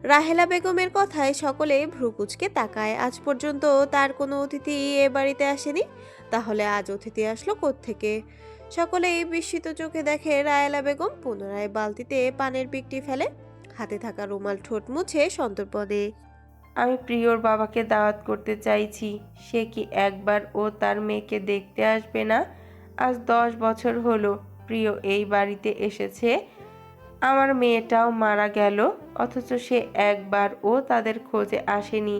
রাহেলা বেগমের কথায় সকলে ভ্রুকুচকে তাকায়। আজ পর্যন্ত তার কোনো অতিথি এ বাড়িতে আসেনি, তাহলে আজ অতিথি আসলো কোত্থেকে? সকলেই বিস্মিত চোখে দেখে রাহেলা বেগম পুনরায় বালতিতে পানের পিকটি ফেলে, হাতে থাকা রুমাল ঠোঁট মুছে সন্তর্পণে। আমি প্রিয়র বাবাকে দাওয়াত করতে চাইছি। সে কি একবার ও তার মেয়েকে দেখতে আসবে না? আজ 10 বছর হলো প্রিয় এই বাড়িতে এসেছে। আমার মেয়েটাও মারা গেল, অথচ সে একবারও তাদের খোঁজে আসেনি।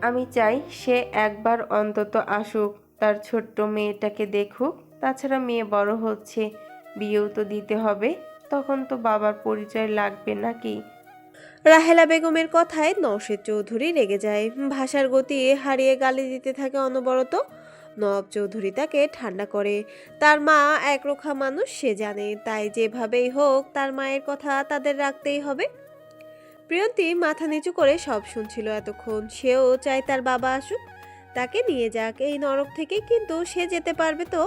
আমি চাই সে একবার অন্তত আসুক, তার ছোট্ট মেয়েটাকে দেখুক। তাছাড়া মেয়ে বড় হচ্ছে, বিয়েও তো দিতে হবে, তখন তো বাবার পরিচয় লাগবে নাকি? রাহেলা বেগমের কথায় নওশেদ চৌধুরী রেগে যায়, ভাষার গতি হারিয়ে গালি দিতে থাকে অনবরত। নওয়াব চৌধুরী তাকে ঠান্ডা করে। তার মা একরোখা মানুষ, সে জানে, তাই যেভাবেই হোক তার মায়ের কথা তাদের রাখতেই হবে। প্রিয়ন্তী মাথা নিচু করে সব শুনছিল এতক্ষণ। সেও চায় তার বাবা আসুক, তাকে নিয়ে যাক এই নরক থেকে, কিন্তু সে যেতে পারবে তো?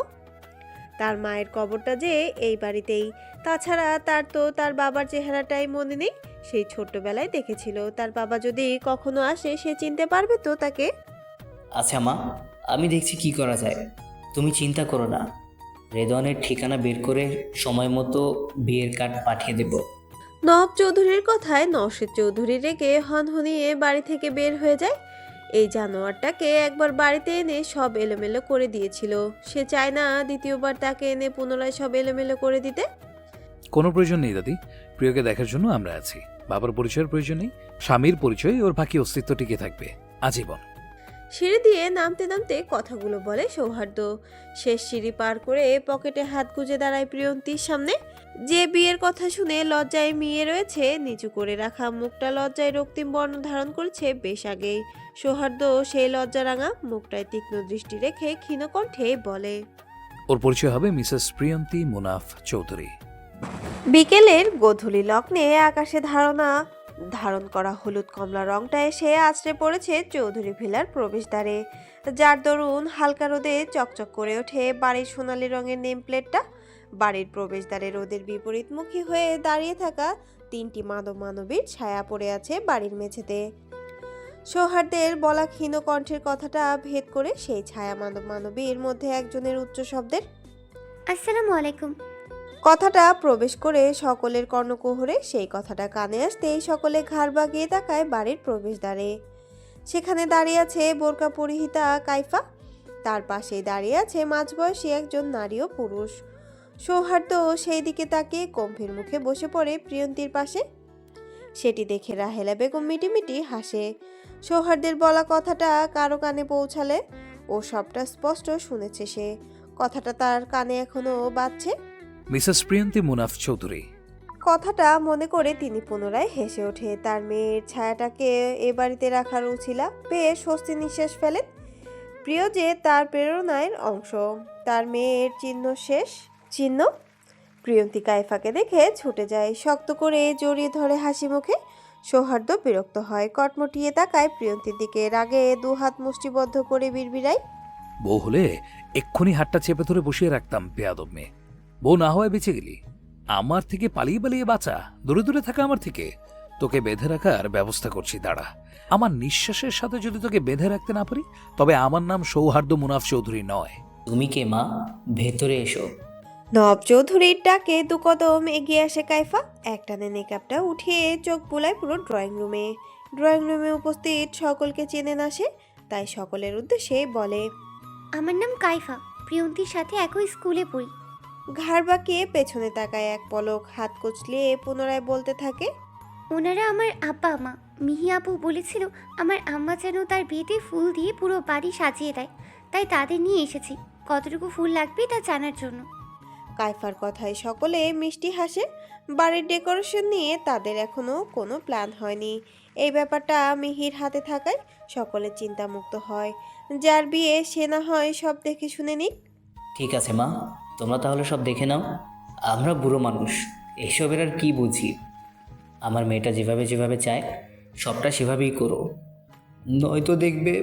তার মায়ের কবরটা যে এই বাড়িতেই। তাছাড়া তার তো তার বাবার চেহারাটাই মনে নেই। সেই ছোট্টবেলায় দেখেছিল। তার বাবা যদি কখনো আসে সে চিনতে পারবে তো তাকে? আচ্ছা মা, আমি দেখছি কি করা যায়। তুমি চিন্তা করো না, রেদওয়ানের ঠিকানা বের করে সময় মতো বিয়ের কার্ড পাঠিয়ে দেব। নওয়াব চৌধুরীর কথায় নওশেদ চৌধুরী রেগে হনহনিয়ে বাড়ি থেকে বের হয়ে যায়। এই জানোয়ারটাকে একবার বাড়িতে এনে সব এলোমেলো করে দিয়েছিল, সে চায় না দ্বিতীয়বার তাকে এনে পুনরায় সব এলোমেলো করে দিতে। কোনো প্রয়োজন নেই দাদি, প্রিয়কে দেখার জন্য আমরা আছি। বাবার পরিচয়ের প্রয়োজন নেই, স্বামীর পরিচয় ওর বাকি অস্তিত্ব টিকে থাকবে আজীবন। সিঁড়ি দিয়ে নামতে নামতে কথাগুলো বলে সৌহার্দ্য। শেষ সিঁড়ি পার করে পকেটে হাত গুজে দাঁড়ায় প্রিয়ন্তীর সামনে। যে বিয়ের কথা শুনে লজ্জায় মিয়ে রয়েছে, নিচু করে রাখা মুখটা লজ্জায় রক্তিম বর্ণ ধারণ করেছে বেশ আগেই। সৌহার্দ্য সেই লজ্জারাঙা মুখটায় তীক্ষ্ণ দৃষ্টি রেখে ক্ষীণ কণ্ঠে বলে, ওর পরিচয় হবে মিসেস প্রিয়ন্তী মুনাফ চৌধুরী। বিকেলের গোধূলি লগ্নে আকাশে ধারণ করা হলুদ কমলা রংটা এসে আছড়ে পড়েছে চৌধুরী ভিলার প্রবেশদ্বারে, যার দরুন হালকা রোদে চকচক করে ওঠে বাড়ির সোনালী রঙের নেম প্লেটটা। বাড়ির প্রবেশদ্বারে রোদের বিপরীতমুখী হয়ে দাঁড়িয়ে থাকা তিনটি মানব মানবীর ছায়া পড়ে আছে বাড়ির মেঝেতে। সৌহার্দ্যের বলা ক্ষীণ কণ্ঠের কথাটা ভেদ করে সেই ছায়া মানব মানবীর মধ্যে একজনের উচ্চ শব্দের আসসালামু আলাইকুম। কথাটা প্রবেশ করে সকলের কর্ণকুহরে। সেই কথাটা কানে আসতেই সকলে ঘাড় বাগিয়ে তাকায় বাড়ির প্রবেশদ্বারে। সেখানে দাঁড়িয়ে আছে বোরকা পরিহিতা কাইফা, তার পাশেই দাঁড়িয়ে আছে মাঝবয়সী একজন নারী ও পুরুষ। সৌহার্দ্য সেই দিকে তাকিয়ে গম্ভীর মুখে বসে পড়ে প্রিয়ন্তীর পাশে। সেটি দেখে রাহেলা বেগম মিটিমিটি হাসে। সৌহার্দ্যের বলা কথাটা কারো কানে পৌঁছালে ও সবটা স্পষ্ট শুনেছে সে। কথাটা তার কানে এখনো বাজছে। মিসেস প্রিয়ন্তী মুনাফ চৌধুরী। কথাটা মনে করে তিনি পুনরায় হেসে ওঠে। তার মেয়ের ছায়াটাকে এ বাড়িতে রাখার উছিলা পেয়ে স্বস্তি নিঃশ্বাস ফেলেন। প্রিয় যে তার প্রেরণার অংশ, তার মেয়ের চিহ্ন। প্রিয়ন্তী কাইফাকে দেখে ছুটে যায়, শক্ত করে জড়িয়ে ধরে হাসি মুখে। সৌহার্দ্য বিরক্ত হয়, কটমটিয়ে তাকায় প্রিয়ন্তীর দিকে, রাগে দুহাত মুষ্টিবদ্ধ করে বিড়বিড়ায়, বউ হলে এক্ষুনি হাতটা চেপে ধরে বসিয়ে রাখতাম বেয়াদব মেয়ে। বউ না হওয়ায় বেঁচে গেলি, আমার থেকে পালিয়ে পালিয়ে বাঁচা, দূরে দূরে থাকা আমার থেকে। তোকে বেঁধে রাখার ব্যবস্থা করছি, দাঁড়া। আমার নিঃশ্বাসের সাথে যদি তোকে বেঁধে রাখতে না পারি, তবে আমার নাম সৌহার্দ্য মুনাফ চৌধুরী নয়। তুমি কে মা? ভেতরে এসো। নব চৌধুরীর ডাকে দু কদম এগিয়ে আসে কাইফা। একটানে নেকাবটা উঠিয়ে চোখ বুলায় পুরো ড্রয়িং রুমে উপস্থিত সকলকে চেনে না সে, তাই সকলের উদ্দেশ্যে বলে, আমার নাম কাইফা, প্রিয়ন্তীর সাথে একই স্কুলে পড়ি। ঘাড় বাঁকিয়ে পেছনে তাকায় এক পলক, হাত কচলিয়ে পুনরায় বলতে থাকে, ওনারা আমার আব্বা মা। মিহি আপু বলেছিল আমার আম্মা যেন তার বিয়েতে ফুল দিয়ে পুরো বাড়ি সাজিয়ে দেয়, তাই তাদের নিয়ে এসেছি। কতটুকু ফুল লাগবে তা জানার জন্য। কাইফার কথায় সকলে মিষ্টি হাসে। বাড়ির ডেকোরেশন নিয়ে তাদের এখনো কোনো প্ল্যান হয়নি। এই ব্যাপারটা মিহির হাতে থাকায় সকলে চিন্তামুক্ত হয়। যার বিয়ে সে না হয় সব দেখে শুনে নিক। ঠিক আছে মা, তোমরা তাহলে সব দেখে নাও। আমরা বুড়ো মানুষ, এসবের আর কি বুঝি। আমার মেয়েটা যেভাবে যেভাবে চায় সবটা সেভাবেই করো, নয়তো দেখবে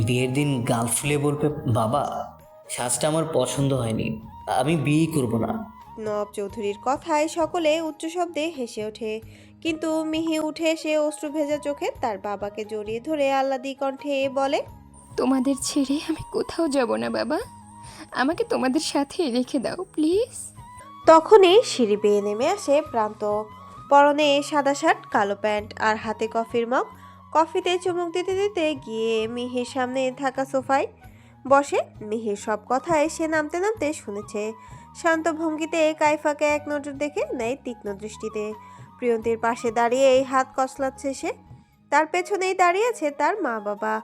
বিয়ের দিন গাল ফুলে বলবে, বাবা সাজটা আমার পছন্দ হয়নি, আমি বিয়েই করব না। নব চৌধুরীর কথায় সকলে উচ্চ শব্দে হেসে ওঠে। কিন্তু মিহি উঠে এসে অশ্রু ভেজা চোখে তার বাবাকে জড়িয়ে ধরে আহ্লাদি কণ্ঠে বলে, তোমাদের ছেড়ে আমি কোথাও যাব না বাবা, আমাকে তোমাদের সাথে রেখে দাও প্লিজ। তখনই সিঁড়ি বেয়ে নেমে আসে প্রান্ত। পরনে সাদা শার্ট, কালো প্যান্ট আর হাতে কফির মগ। কফিতে চুমুক দিতে দিতে গিয়ে মিহির সামনে থাকা সোফায় বসে। মিহির সব কথাই সে নামতে নামতে শুনেছে। শান্ত ভঙ্গিতে কাইফাকে এক নজর দেখে নেয় তীক্ষ্ণ দৃষ্টিতে। প্রিয়ন্তীর পাশে দাঁড়িয়ে এই হাত কসলাচ্ছে সে। তার পেছনেই দাঁড়িয়ে আছে তার মা বাবা।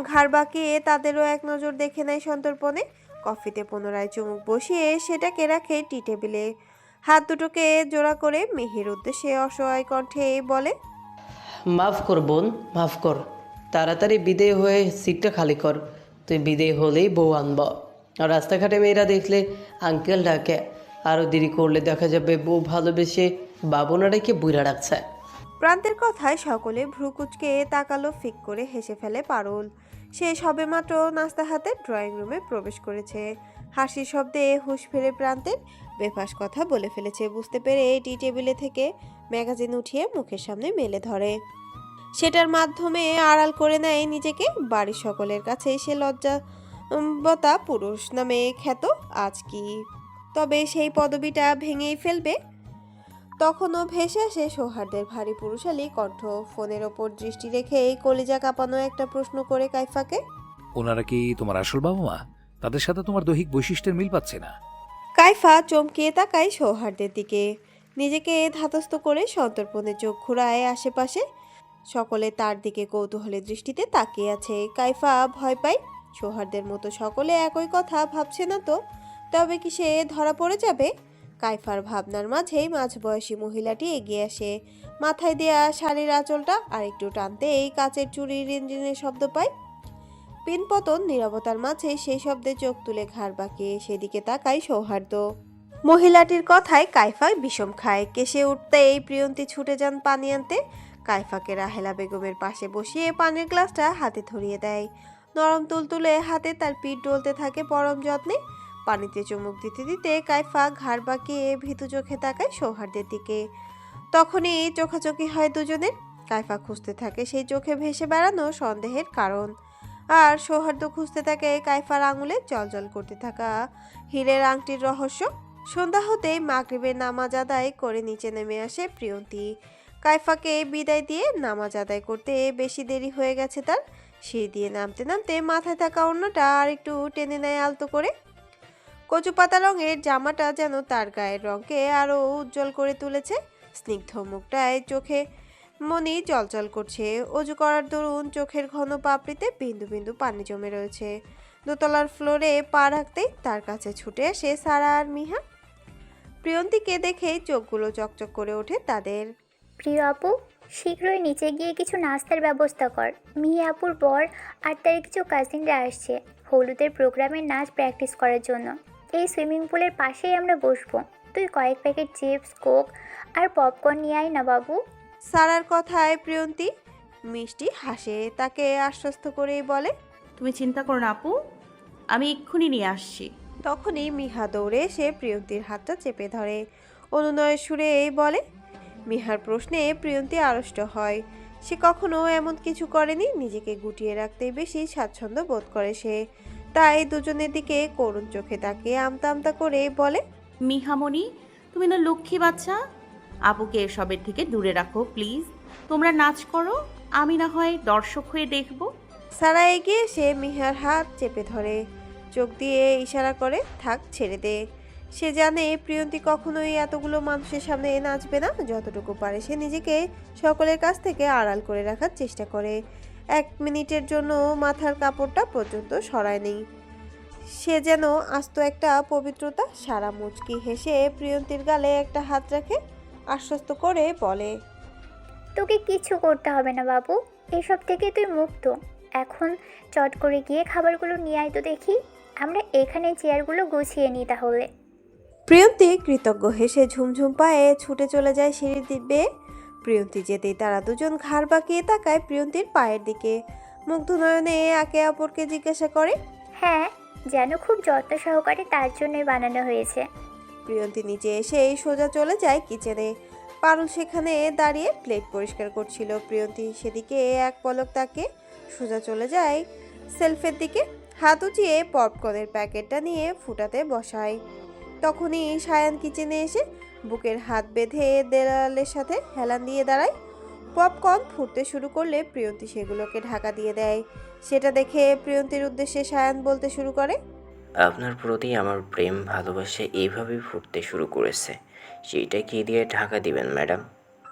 ঘাড় বাঁকিয়ে তাদেরও এক নজর দেখে নেয় সন্তর্পণে। কফিতে পুনরায় চুমুক বসিয়ে সেটাকে রাখে টি টেবিলে। হাত দুটোকে জোড়া করে মিহির উদ্দেশ্যে অসহায় কণ্ঠে বলে, মাফ কর বোন, মাফ কর। তাড়াতাড়ি বিদেয় হয়ে সিটটা খালি কর। তুই বিদেয় হলেই বউ আনব। আর রাস্তাঘাটে মেয়েরা দেখলে আঙ্কেল ডাকে। আরও দেরি করলে দেখা যাবে বউ ভালোবেসে বাবনা রেখে বুড়া রাখছে। প্রান্তের কথায় সকলে ভ্রুকুচকে তাকালো ফিক করে হেসে ফেলে পারুল। সে সবেমাত্র নাস্তা হাতে ড্রয়িং রুমে প্রবেশ করেছে। হাসির শব্দে হুঁশ ফিরে প্রান্তের বেফাস কথা বলে ফেলেছে বুঝতে পেরে টি টেবিলে থেকে ম্যাগাজিন উঠিয়ে মুখের সামনে মেলে ধরে। সেটার মাধ্যমে আড়াল করে নেয় নিজেকে। বাড়ির সকলের কাছে সে লজ্জাবতা পুরুষ নামে খ্যাত। আজ কি তবে সেই পদবিটা ভেঙেই ফেলবে? তখনও ভেসে আসে সৌহার্দের ভারী পুরুষালী কণ্ঠ। ফোনের ওপর দৃষ্টি রেখে এই কলিজা কাঁপানো একটা প্রশ্ন করে কাইফাকে। ওনারা কি তোমার আসল বাবা মা? তাদের সাথে তোমার দৈহিক বৈশিষ্ট্যের মিল পাচ্ছে না। কাইফা চমকিয়ে তাকায় সৌহার্দের দিকে। নিজেকে ধাতস্থ করে সন্তর্পণে চোখ ঘুরায় আশেপাশে। সকলে তার দিকে কৌতূহলের দৃষ্টিতে তাকিয়ে আছে। কাইফা ভয় পায় সৌহার্দের মতো সকলে একই কথা ভাবছে না তো? তবে কি সে ধরা পড়ে যাবে? কাইফার ভাবনার মাঝেই মাঝবয়সী মহিলাটি এগিয়ে আসে। মাথায় দেয়া শাড়ির আঁচলটা আরেকটু টানতে এই কাচের চুরির ইঞ্জিনের শব্দ পায়। পিনপতন নীরবতার মাঝে সেই শব্দে চোখ তুলে ঘাড় বাঁকিয়ে সেদিকে তাকায় সৌহার্দ্য। মহিলাটির কথায় কাইফা বিষম খায়। কেসে উঠতেই প্রিয়ন্তী ছুটে যান পানি আনতে। কাইফাকে রাহেলা বেগমের পাশে বসিয়ে পানির গ্লাসটা হাতে ধরিয়ে দেয়। নরম তুলতুলে হাতে তার পিঠ ডলতে থাকে পরম যত্নে। পানিতে চুমুক দিতে দিতে কাইফা ঘাড় বাঁকিয়ে ভীতু চোখে তাকায় সৌহার্দের দিকে। তখনই চোখাচোখি হয় দুজনের। কাইফা খুঁজতে থাকে সেই চোখে ভেসে বেড়ানো সন্দেহের কারণ। আর সৌহার্দ্য খুঁজতে থাকে কাইফার আঙুলে জলজল করতে থাকা হীরের আংটির রহস্য। সন্ধ্যা হতেই মাগরিবের নামাজ আদায় করে নিচে নেমে আসে প্রিয়ন্তী। কাইফাকে বিদায় দিয়ে নামাজ আদায় করতে বেশি দেরি হয়ে গেছে তার। সিঁড়ি দিয়ে নামতে নামতে মাথায় থাকা অন্যটা আর একটু টেনে নেয় আলতো করে। কচু পাতা রঙের জামাটা যেন তার গায়ের রঙকে আরও উজ্জ্বল করে তুলেছে। স্নিগ্ধ মুখটায় চোখে মনি চলচল করছে। অজু করার দরুন চোখের ঘন পাপড়িতে বিন্দু বিন্দু পানি জমে রয়েছে। দোতলার ফ্লোরে পা রাখতেই তার কাছে ছুটে আসে সারা আর মিহা। প্রিয়ন্তীকে দেখেই চোখগুলো চকচক করে ওঠে তাদের। প্রিয় আপু, শীঘ্রই নিচে গিয়ে কিছু নাস্তার ব্যবস্থা কর। মিহি আপুর পর 8 তারিখ কিছু কাজিনরা আসছে হলুদের প্রোগ্রামের নাচ প্র্যাকটিস করার জন্য। এই সুইমিং পুলের পাশেই আমরা বসবো। তুই কয়েক প্যাকেট চিপস, কোক আর পপকর্ন নিয়ে আয় না বাবু। সারার কথায় প্রিয়ন্তী মিষ্টি হাসে। তাকে আশ্বস্ত করেই বলে, তুমি চিন্তা করো না আপু, আমি এক্ষুনি নিয়ে আসছি। তখনই মিহা দৌড়ে এসে প্রিয়ন্তীর হাতটা চেপে ধরে। অনুনয়ের সুরে এই বলে। মিহার প্রশ্নে প্রিয়ন্তী আড়ষ্ট হয়। সে কখনো এমন কিছু করেনি। নিজেকে গুটিয়ে রাখতেই বেশি স্বাচ্ছন্দ্য বোধ করে সে। তাই দুজনের দিকে করুণ চোখে তাকিয়ে আমতা আমতা করে বলে, মিহামণি, তুমি না লক্ষ্মী বাচ্চা, আপুকে এসবের থেকে দূরে রাখো প্লিজ। তোমরা নাচ করো, আমি না হয় দর্শক হয়ে দেখব। সারা এগিয়ে সে মিহার হাত চেপে ধরে। চোখ দিয়ে ইশারা করে, থাক, ছেড়ে দে। সে জানে প্রিয়ন্তী কখনোই এতগুলো মানুষের সামনে নাচবে না। যতটুকু পারে সে নিজেকে সকলের কাছ থেকে আড়াল করে রাখার চেষ্টা করে। 1 মিনিটের জন্য মাথার কাপড়টা পর্যন্ত সরায়নি। সে যেন আস্ত একটা পবিত্রতা। সারা মুচকি হেসে প্রিয়ন্তীর গালে একটা হাত রাখে, আশ্বস্ত করে বলে, তোকে কিছু করতে হবে না বাবু, এসব থেকে তুই মুক্ত। এখন চট করে গিয়ে খাবারগুলো নিয়ে আয় তো দেখি। আমরা এখানে চেয়ারগুলো গুছিয়ে নিই তাহলে। প্রিয়ন্তী কৃতজ্ঞ হেসে ঝুমঝুম পায়ে ছুটে চলে যায় সিঁড়ির দিকে। প্রিয়ন্তী যেতেই তারা দুজন ঘাড় বাঁকিয়ে তাকায় প্রিয়ন্তীর পায়ের দিকে। মুগ্ধ নয়নে একে অপরকে জিজ্ঞাসা করে, হ্যাঁ, যেন খুব যত্ন সহকারে তার জন্যই বানানো হয়েছে। প্রিয়ন্তী নিচে এসে সোজা চলে যায় কিচেনে। পারুল সেখানে দাঁড়িয়ে প্লেট পরিষ্কার করছিল। প্রিয়ন্তী সেদিকে এক পলক তাকে সোজা চলে যায় সেলফের দিকে, হাত উঁচিয়ে পপকর্নের প্যাকেটটা নিয়ে ফুটাতে বসায়। তখনই সায়ান কিচেনে এসে বুকের হাত বেঁধে দেওয়ালের সাথে হেলান দিয়ে দাঁড়ায়। পপকর্ন ফুটতে শুরু করলে প্রিয়ন্তী সেগুলোকে ঢাকা দিয়ে দেয়। সেটা দেখে প্রিয়ন্তীর উদ্দেশ্যে সায়ান বলতে শুরু করে, আপনার প্রতি আমার প্রেম ভালোবাসা এইভাবেই ফুটতে শুরু করেছে, সেইটা কি দিয়ে ঢাকা দিবেন ম্যাডাম?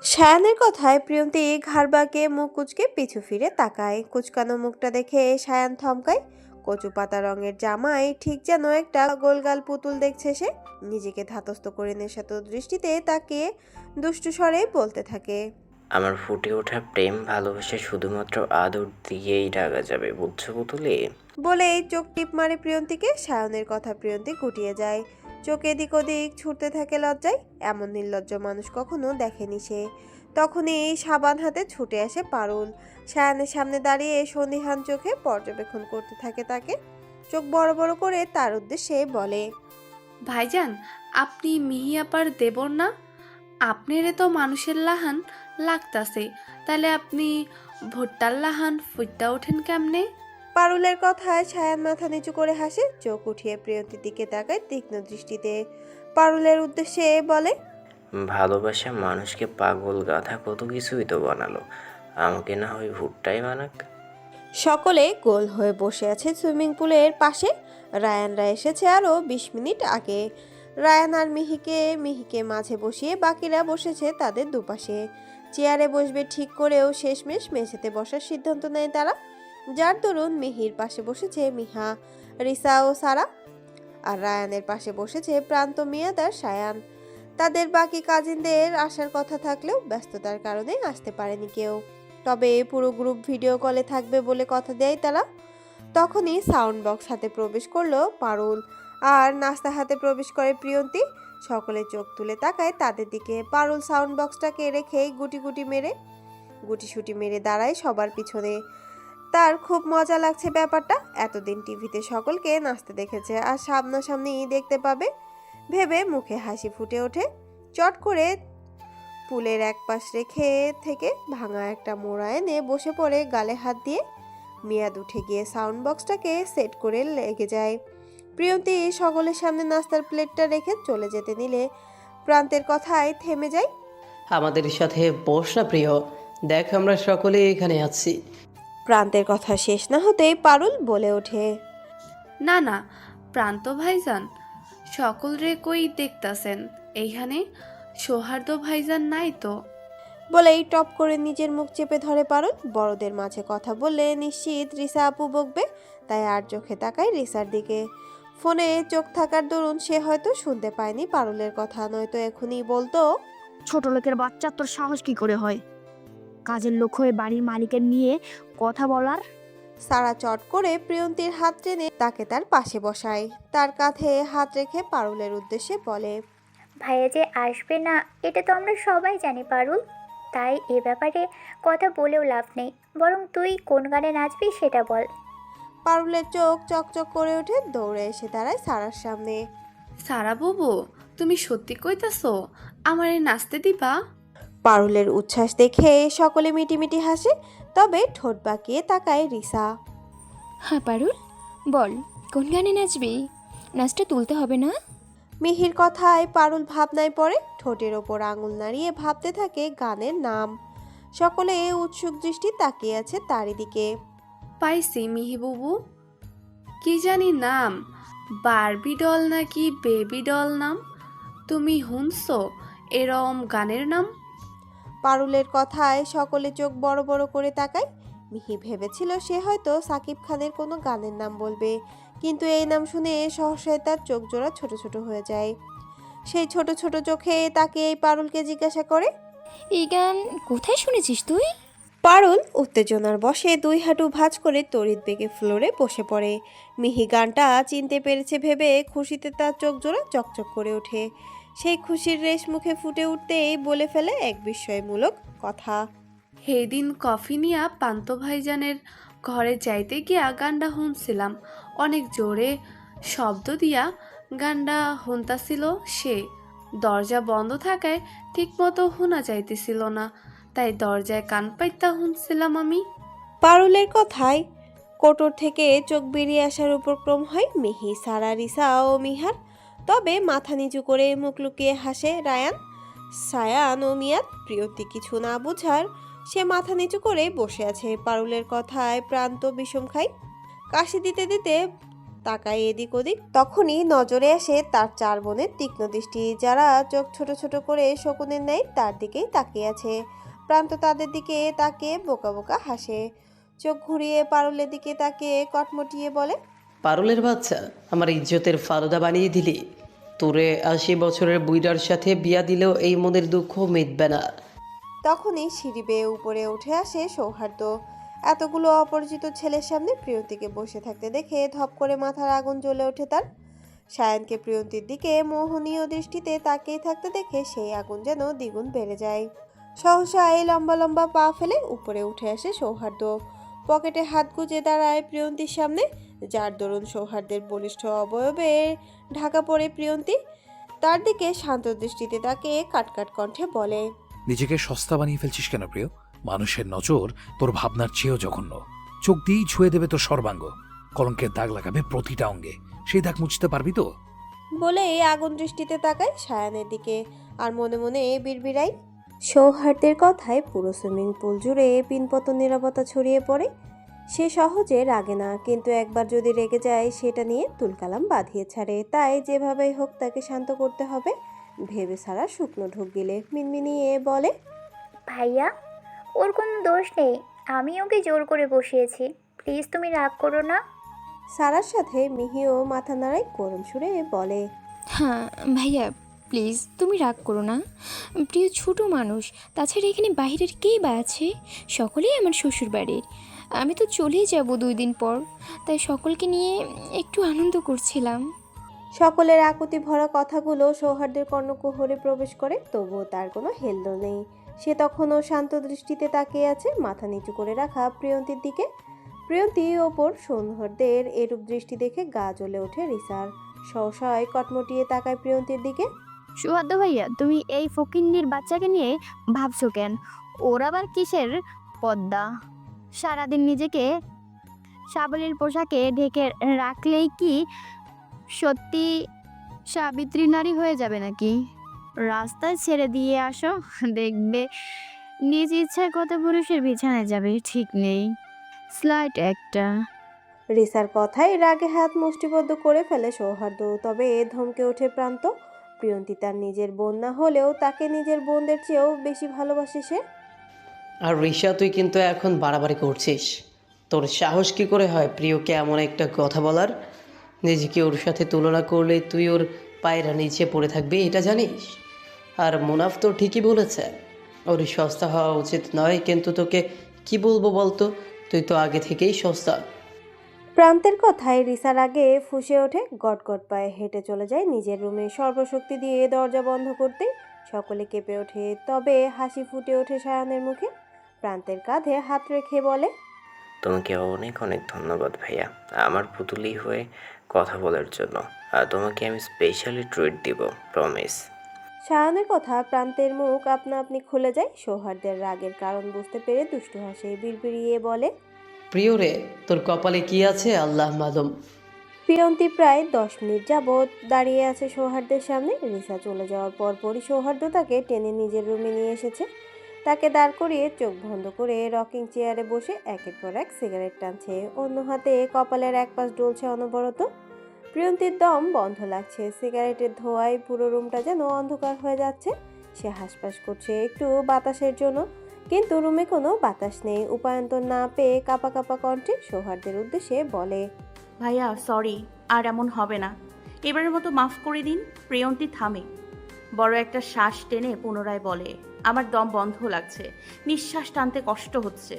সায়ানের কথায় প্রিয়ন্তী ঘাড় বাঁকিয়ে মুখ কুঁচকে পিছু ফিরে তাকায়। কুচকানো মুখটা দেখে সায়ান থমকায়। কচু পাতা রঙের জামায় ঠিক যেন একটা গোলগাল পুতুল দেখছে সে। নিজেকে ধাতস্থ করে নেশাত দৃষ্টিতে তাকিয়ে দুষ্টু স্বরে বলতে থাকে, আমার ফুটে ওঠা প্রেম ভালোবাসা শুধুমাত্র আদর দিয়েই ঢাকা যাবে, বুঝছো পুতুলে? বলেই চোখ টিপ মারে প্রিয়ন্তীকে। সায়নের কথা প্রিয়ন্তী গুটিয়ে যায়, চোখ এদিক ওদিক ছুটতে থাকে লজ্জায়। এমন নির্লজ্জ মানুষ কখনো দেখেনি সে। তখনই সাবান হাতে ছুটে আসে পারুল। সায়ানের সামনে দাঁড়িয়ে সন্দিহান চোখে পর্যবেক্ষণ করতে থাকে তাকে। চোখ বড় বড় করে তার উদ্দেশ্যে বলে, ভাইজান, আপনি মিহিয়াপার দেবর না? আপনারে তো মানুষের লাহান লাগতাছে, তাহলে আপনি ভুট্টার লাহান ফুটটা ওঠেন কেমনে? পারুলের কথায় সায়ান মাথা নিচু করে হাসে, চোখ উঠিয়ে প্রিয়ন্তীর দিকে তাকায় তীক্ষ্ণ দৃষ্টিতে। পারুলের উদ্দেশ্যে বলে, ভালোবাসা মানুষকে পাগল গাধা কত কিছুই তো বানালো, আমাকে না হয় ভুট্টাই বানাক। সকলে গোল হয়ে বসে আছে সুইমিং পুলের পাশে। রায়ানরা এসেছে আরও 20 মিনিট আগে। রায়ান আর মিহিকে মাঝে বসিয়ে বাকিরা বসেছে তাদের দুপাশে। চেয়ারে বসবে ঠিক করেও শেষমেশ মেঝেতে বসার সিদ্ধান্ত নেয় তারা, যার দরুন মিহির পাশে বসেছে মিহা, রিসা ও সারা। আর রায়ানের পাশে বসেছে প্রান্ত, মিয়াদ আর সায়ান। তাদের বাকি কাজিনদের আসার কথা থাকলেও ব্যস্ততার কারণে আসতে পারেনি কেউ। তবে পুরো গ্রুপ ভিডিও কলে থাকবে বলে কথা দেয় তারা। তখনই সাউন্ড বক্স হাতে প্রবেশ করলো পারুল, আর নাস্তা হাতে প্রবেশ করে প্রিয়ন্তী। সকলে চোখ তুলে তাকায় তাদের দিকে। পারুল সাউন্ড বক্সটাকে রেখেই গুটি মেরে দাঁড়ায় সবার পিছনে। তার খুব মজা লাগছে ব্যাপারটা। এতদিন টিভিতে সকলকে নাচতে দেখেছে, আর সামনাসামনি দেখতে পাবে ভেবে মুখে হাসি ফুটে ওঠে। চট করে পুলের এক পাশ রেখে থেকে ভাঙা একটা মোড়া এনে বসে পড়ে গালে হাত দিয়ে। মিয়াদ উঠে গিয়ে সাউন্ড বক্সটাকে সেট করে লেগে যায়। প্রিয়ন্তী সকলের সামনে নাস্তার প্লেটটা রেখে চলে যেতে নিলে প্রান্তের কথায় থেমে যায়। আমাদের সাথে বস না প্রিয়, দেখ আমরা সকলে এখানে আছি। প্রান্তের কথা শেষ না হতেই পারুল বলে ওঠে, না না প্রান্ত ভাইজান, সকল রে কই দেখতাছেন? এইখানে সৌহার্দ্য ভাইজান নাই তো? বলেই টপ করে নিজের মুখ চেপে ধরে পারুল। বড়দের মাঝে কথা বললে নিশ্চিত রিসা আপু বকবে, তাই আর চোখে তাকায় রিসার দিকে। ফোনে চোখ থাকার দরুন সে হয়তো শুনতে পায়নি পারুলের কথা, নয়তো এখনই বলতো, ছোট লোকের বাচ্চা তোর সাহস কি করে হয় কাজের লোক হয়ে বাড়ির মালিকের নিয়ে কথা বলার? সারা চট করে প্রিয়ন্তীর হাত টেনে তাকে তার পাশে বসায়। তার কাঁধে হাত রেখে পারুলের উদ্দেশ্যে বলে, ভাইয়া যে আসবে না এটা তো আমরা সবাই জানি পারুল, তাই এ ব্যাপারে কথা বলেও লাভ নেই, বরং তুই কোন গানে নাচবি সেটা বল। পারুলের চোখ চকচক করে ওঠে, দৌড়ে এসে দাঁড়ায় সারার সামনে। সারা বুবু, তুমি সত্যি কইতাছো আমারে নাচতে দিবা? পারুলের উচ্ছ্বাস দেখে সকলে মিটিমিটি হাসে, তবে ঠোঁট বাঁকিয়ে তাকায় রিসা। হ্যাঁ পারুল, বল কোন গানে নাচবি? নাচটা তুলতে হবে না? মিহির কথায় পারুল ভাবনায় পড়ে, ঠোঁটের ওপর আঙুল নাড়িয়ে ভাবতে থাকে গানের নাম। সকলে উৎসুক দৃষ্টি তাকিয়ে আছে তারই দিকে। পাইছি মিহি বুবু, কি জানি নাম, বারবি ডল নাকি বেবি ডল নাম? তুমি শুনছো এরম গানের নাম? পারুলের কথায় সকলে চোখ বড় বড় করে তাকায়। মিহি ভেবেছিল সে হয়তো সাকিব খানের কোনো গানের নাম বলবে, কিন্তু এই নাম শুনে সহসায় তার চোখ জোড়া ছোট ছোট হয়ে যায়। সেই ছোট ছোট চোখে তাকে এই পারুলকে জিজ্ঞাসা করে, এই গান কোথায় শুনেছিস তুই? পারুল উত্তেজনার বশে দুই হাঁটু ভাঁজ করে তড়িৎ বেগে ফ্লোরে বসে পড়ে। মিহি গানটা চিনতে পেরেছে ভেবে খুশিতে তার চোখ জোড়া চকচক করে ওঠে। সেই খুশির রেশ মুখে ফুটে উঠতেই বলে ফেলে এক বিস্ময়মূলক কথা, সেদিন কফি নিয়া পান্ত ভাইজানের ঘরে যাইতে গিয়া গানটা শুনছিলাম, অনেক জোরে শব্দ দিয়া গানটা শুনতাছিল সে। দরজা বন্ধ থাকায় ঠিকমতো শোনা যাইতেছিল না, তাই দরজায় কান পাইতা শুনছিলাম আমি। পারুলের কথায় কোটর থেকে চোখ বেরিয়ে আসার উপক্রম হয় মিহি, সারা, রিসা ও মিহার। তবে মাথা নিচু করে মুখ লুকিয়ে হাসে রায়ান, সায়ান ও মিয়াদ। প্রিয়তি কিছু না বুঝার সে মাথা নিচু করে বসে আছে। পারুলের কথায় প্রান্ত বিষম খায়, কাশি দিতে দিতে তাকায় এদিক ওদিক। তখনই নজরে আসে তার 4 বোনের তীক্ষ্ণ দৃষ্টি, যারা চোখ ছোট ছোট করে শকুনের ন্যায় তার দিকেই তাকিয়ে আছে। প্রান্ত তাদের দিকে তাকিয়ে বোকা বোকা হাসে, চোখ ঘুরিয়ে পারুলের দিকে তাকিয়ে কটমটিয়ে বলে, পারুলের বাচ্চা, আমার ইজ্জতের ফালুদা বানিয়ে দিলি। তোরে 80 বছরের বুইড়ার সাথে বিয়া দিলেও এই মনের দুঃখ মিটবে না। তখনই সিঁড়ি বেয়ে উপরে উঠে আসে সৌহার্দ্য। এতগুলো অপরিচিত ছেলের সামনে প্রিয়ন্তীকে বসে থাকতে দেখে ধপ করে মাথার আগুন জ্বলে ওঠে তার। সায়ানকে প্রিয়ন্তীর দিকে মোহনীয় দৃষ্টিতে তাকিয়ে থাকতে দেখে সেই আগুন যেন দ্বিগুণ বেড়ে যায়। সহসা এই লম্বা লম্বা পা ফেলে উপরে উঠে আসে সৌহার্দ্য। পকেটে হাত গুজে দাঁড়ায় প্রিয়ন্তীর সামনে, যার দরুন সৌহার্দ্যের বলিষ্ঠ অবয়বে ঢাকা পড়ে প্রিয়ন্তী। তার দিকে শান্ত দৃষ্টিতে তাকিয়ে কাটকাট কণ্ঠে বলে, নিজেকে সস্তা বানিয়ে ফেলছিস কেন প্রিয়? মানুষের নজর তোর ভাবনার চেয়েও জঘন্য। চোখ দিয়েই ছুঁয়ে দেবে তোর সর্বাঙ্গ, কলঙ্কের দাগ লাগাবে প্রতিটা অঙ্গে। সেই দাগ মুছতে পারবি তো? বলে আগুন দৃষ্টিতে তাকায় সায়ানের দিকে আর মনে মনে বিড়বিড়াই। সৌহার্দ্যের কথায় পুরো সুইমিং পুল জুড়ে পিনপত নীরবতা ছড়িয়ে পড়ে। সে সহজে রাগে না, কিন্তু একবার যদি রেগে যায় সেটা নিয়ে তুলকালাম বাঁধিয়ে ছাড়ে। তাই যেভাবেই হোক তাকে শান্ত করতে হবে ভেবে সারা শুকনো ঢোক গিলে মিনমিনিয়ে বলে, ভাইয়া, ওর কোনো দোষ নেই, আমি ওকে জোর করে বসিয়েছি, প্লিজ তুমি রাগ করো না। সারার সাথে মিহিও মাথা নাড়ায় করুণ সুরে বলে, হ্যাঁ ভাইয়া, প্লিজ তুমি রাগ করো না। প্রিয় ছোট মানুষ, তাছাড়া এখানে বাইরের কেই বা আছে? সকলেই আমার শ্বশুর বাড়ির। আমি তো চলেই যাব 2 দিন পর, তাই সকলকে নিয়ে একটু আনন্দ করছিলাম। সকলের আকুতি ভরা কথাগুলো সৌহার্দ্যের কর্ণকুহরে প্রবেশ করে, তবুও তার কোনো হেলদো নেই। সে তখনও শান্ত দৃষ্টিতে তাকিয়ে আছে মাথা নিচু করে রাখা প্রিয়ন্তীর দিকে। প্রিয়ন্তী ওপর সৌহার্দ্যের এরূপ দৃষ্টি দেখে গা জ্বলে ওঠে রিসার। সহসায় কটমটিয়ে তাকায় প্রিয়ন্তীর দিকে। সুহাদ্দ ভাইয়া, তুমি এই ফকিন্নির বাচ্চাকে নিয়ে ভাবছো কেন? ওর আবার কিসের পদ্মা? সারাদিন নিজেকে সাবলীল পোশাকে ঢেকে রাখলেই কি সত্যি সাবিত্রী নারী হয়ে যাবে নাকি? রাস্তায় ছেড়ে দিয়ে আসো, দেখবে নিজ ইচ্ছায় কত পুরুষের বিছানায় যাবে ঠিক নেই। স্লাইট একটা। রিসার কথায় রাগে হাত মুষ্টিবদ্ধ করে ফেলে সৌহার্দ্য। তবে ধমকে ওঠে প্রান্ত। প্রিয়ন্তী তার নিজের বোন না হলেও তাকে নিজের বোনদের চেয়েও বেশি ভালোবাসে সে। আর রিশা, তুই কিন্তু এখন বাড়াবাড়ি করছিস। তোর সাহস কী করে হয় প্রিয়কে এমন একটা কথা বলার? নিজেকে ওর সাথে তুলনা করলে তুই ওর পায়ের নিচে পড়ে থাকবি, এটা জানিস? আর মুনাফ তো ঠিকই বলেছে, ওর সস্তা হওয়া উচিত নয়, কিন্তু তোকে কি বলবো বলতো, তুই তো আগে থেকেই সস্তা। প্রান্তের কথায় রিসার আগে ফুঁসে ওঠে, গটগট পায়ে হেঁটে চলে যায় নিজের রুমে। সর্বশক্তি দিয়ে দরজা বন্ধ করতে সকলে কেঁপে ওঠে, তবে হাসি ফুটে ওঠে সায়ানের মুখে। প্রান্তের কাঁধে হাত রেখে বলে, তোমাকে অনেক অনেক ধন্যবাদ ভাইয়া, আমার পুতুলি হয়ে কথা বলার জন্য। আর তোমাকে আমি স্পেশালি ট্রিট দিব, প্রমিস। সায়ানের কথা প্রান্তের মুখ আপনা আপনি খুলে যায়। সৌহার্দ্যের রাগের কারণ বুঝতে পেরে দুষ্টু হাসে, বিড়বিড়িয়ে বলে, প্রিয় রে, তোর কপালে কি আছে আল্লাহ মালুম। প্রিয়ন্তী প্রায় 10 মিনিট যাবৎ দাঁড়িয়ে আছে সৌহার্দ্যের সামনে। রিসা চলে যাওয়ার পরপরই সৌহার্দ্য তাকে টেনে নিজের রুমে নিয়ে এসেছে। তাকে দাঁড় করিয়ে চোখ বন্ধ করে রকিং চেয়ারে বসে একের পর এক সিগারেট টানছে, অন্য হাতে কপালের এক পাশ ডলছে অনবরত। প্রিয়ন্তীর দম বন্ধ লাগছে, সিগারেটের ধোঁয়ায় পুরো রুমটা যেন অন্ধকার হয়ে যাচ্ছে। সে হাঁসফাঁস করছে একটু বাতাসের জন্য, কিন্তু রুমে কোনো বাতাস নেই। উপায়ন্তর না পেয়ে কাঁপা কাঁপা কণ্ঠে সৌহার্দ্যের উদ্দেশ্যে বলে, ভাইয়া সরি, আর এমন হবে না, এবারের মতো মাফ করে দিন। প্রিয়ন্তী থামে, বড় একটা শ্বাস টেনে পুনরায় বলে, আমার দম বন্ধ লাগছে, নিঃশ্বাস টানতে কষ্ট হচ্ছে।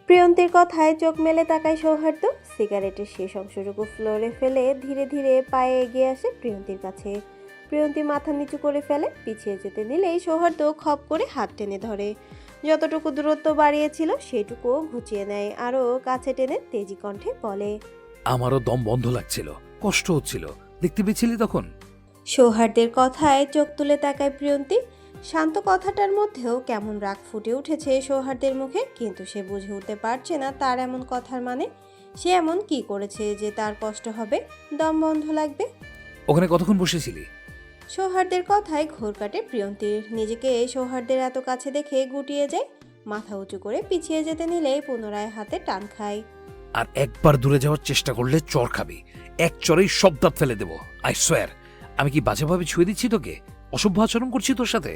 প্রিয়ন্তীর কথায় চোখ মেলে তাকায় সৌহার্দ্য। সিগারেটের শেষ অংশটুকু ফ্লোরে ফেলে ধীরে ধীরে পায়ে এগিয়ে আসে প্রিয়ন্তীর কাছে। প্রিয়ন্তী মাথা নিচু করে ফেলে, পিছিয়ে যেতে নিলেই সৌহার্দ্য খপ করে হাত টেনে ধরে। যতটুকু দূরত্ব বাড়িয়েছিল সেটুকুও ঘুচিয়ে নেয়, আরও কাছে টেনে তেজি কণ্ঠে বলে, আমারও দম বন্ধ লাগছিল, কষ্ট হচ্ছিল, দেখতে পেয়েছিলি তখন? সৌহার্দের কথায় চোখ তুলে তাকায় প্রিয়ন্তী। শান্ত কথাটার মধ্যেও কেমন রাগ ফুটে উঠেছে সৌহার্দের মুখে, কিন্তু সে বুঝে উঠতে পারছে না তার এমন কথার মানে। সে এমন কি করেছে যে তার কষ্ট হবে, দম বন্ধ লাগবে? ওখানে কতক্ষণ বসেছিলি? সৌহার্দের কথায় ঘোর কাটে প্রিয়ন্তীর। নিজেকে সৌহার্দের এত কাছে দেখে গুটিয়ে যায়। মাথা উঁচু করে পিছিয়ে যেতে নিলেই পুনরায় হাতে টান খায়। আর একবার দূরে যাওয়ার চেষ্টা করলে চর খাবি। এক চরেই সব দাঁত ফেলে দেবো, আই সোয়ার। আমি কি বাজেভাবে ছুঁয়ে দিচ্ছি তোকে? অসভ্য আচরণ করছি তোর সাথে?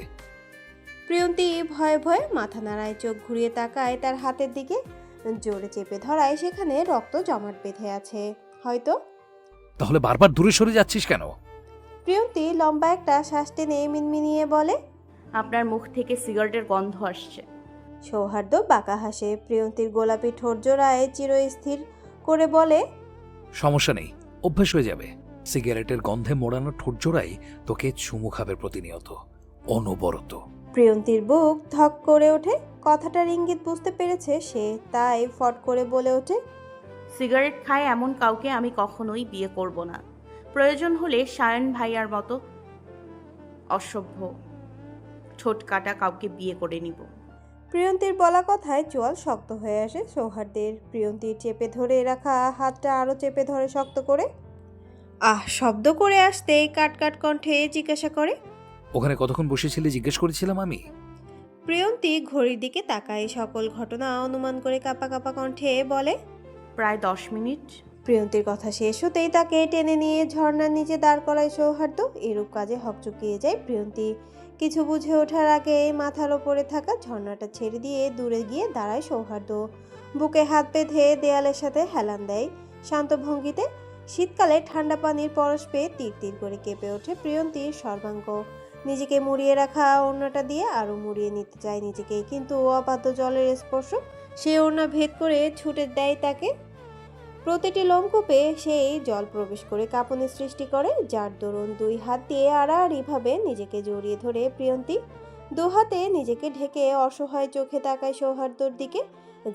প্রিয়ন্তী ভয়ে ভয়ে মাথা নাড়ায়, চোখ ঘুরিয়ে তাকায় তার হাতের দিকে। জোরে চেপে ধরায় সেখানে রক্ত জমাট বেঁধে আছে হয়তো। তাহলে বারবার দূরে সরে যাচ্ছিস কেন? প্রিয়ন্তী লম্বা একটা শ্বাস টেনে মিনমিনিয়ে বলে, আপনার মুখ থেকে সিগারেটের গন্ধ আসছে। সৌহার্দ্য বাঁকা হাসে। প্রিয়ন্তীর গোলাপি ঠোঁট জোড়ায় চিরস্থির করে বলে, সমস্যা নেই, অভ্যাস হয়ে যাবে। সিগারেটের গন্ধে মোড়ানো ঠোঁট জোড়াই তোকে চুমু খাবে প্রতিনিয়ত, অনবরত। প্রিয়ন্তীর বুক ধক করে ওঠে। কথাটার ইঙ্গিত বুঝতে পেরেছে সে, তাই ফট করে বলে ওঠে, সিগারেট খায় এমন কাউকে আমি কখনোই বিয়ে করব না। প্রয়োজন হলে সায়ন ভাইয়ার মতো অসভ্য ঠোঁট কাটা কাউকে বিয়ে করে নিব। প্রিয়ন্তীর বলা কথায় চোয়াল শক্ত হয়ে আসে সৌহার্দের। প্রিয়ন্তীর চেপে ধরে রাখা হাতটা আরো চেপে ধরে শক্ত করে। শব্দ করে আসতেই কাট কাট কণ্ঠে জিজ্ঞাসা করে, ওখানে কতক্ষণ বসেছিলি জিজ্ঞেস করেছিলাম আমি। প্রিয়ন্তী ঘড়ির দিকে তাকায়, সকল ঘটনা অনুমান করে কাঁপা কাঁপা কণ্ঠে বলে, প্রায় 10 মিনিট। প্রিয়ন্তীর কথা শেষ হতেই তাকে টেনে নিয়ে ঝর্ণার নিচে দাঁড় করায় সৌহার্দ্য। এরূপ কাজে হকচকিয়ে যায় প্রিয়ন্তী। কিছু বুঝে ওঠার আগে মাথার ওপরে থাকা ঝর্ণাটা ছেড়ে দিয়ে দূরে গিয়ে দাঁড়ায় সৌহার্দ্য। বুকে হাত বেঁধে দেয়ালের সাথে হেলান দেয় শান্ত ভঙ্গিতে। শীতকালে ঠান্ডা পানির পরশ পেয়ে তীর তীর করে কেঁপে ওঠে প্রিয়ন্তীর সর্বাঙ্গ। নিজেকে মুড়িয়ে রাখা ওড়নাটা দিয়ে আরও মুড়িয়ে নিতে চায় নিজেকে, কিন্তু অবাধ্য জলের স্পর্শ সে ওড়না ভেদ করে ছুটে দেয় তাকে। প্রতিটি লোমকূপে সেই জল প্রবেশ করে কাঁপুনি সৃষ্টি করে, যার দরুন দুই হাত দিয়ে আড়াআড়িভাবে নিজেকে জড়িয়ে ধরে প্রিয়ন্তী। দু হাতে নিজেকে ঢেকে অসহায় চোখে তাকায় সৌহার্দ্যর দিকে,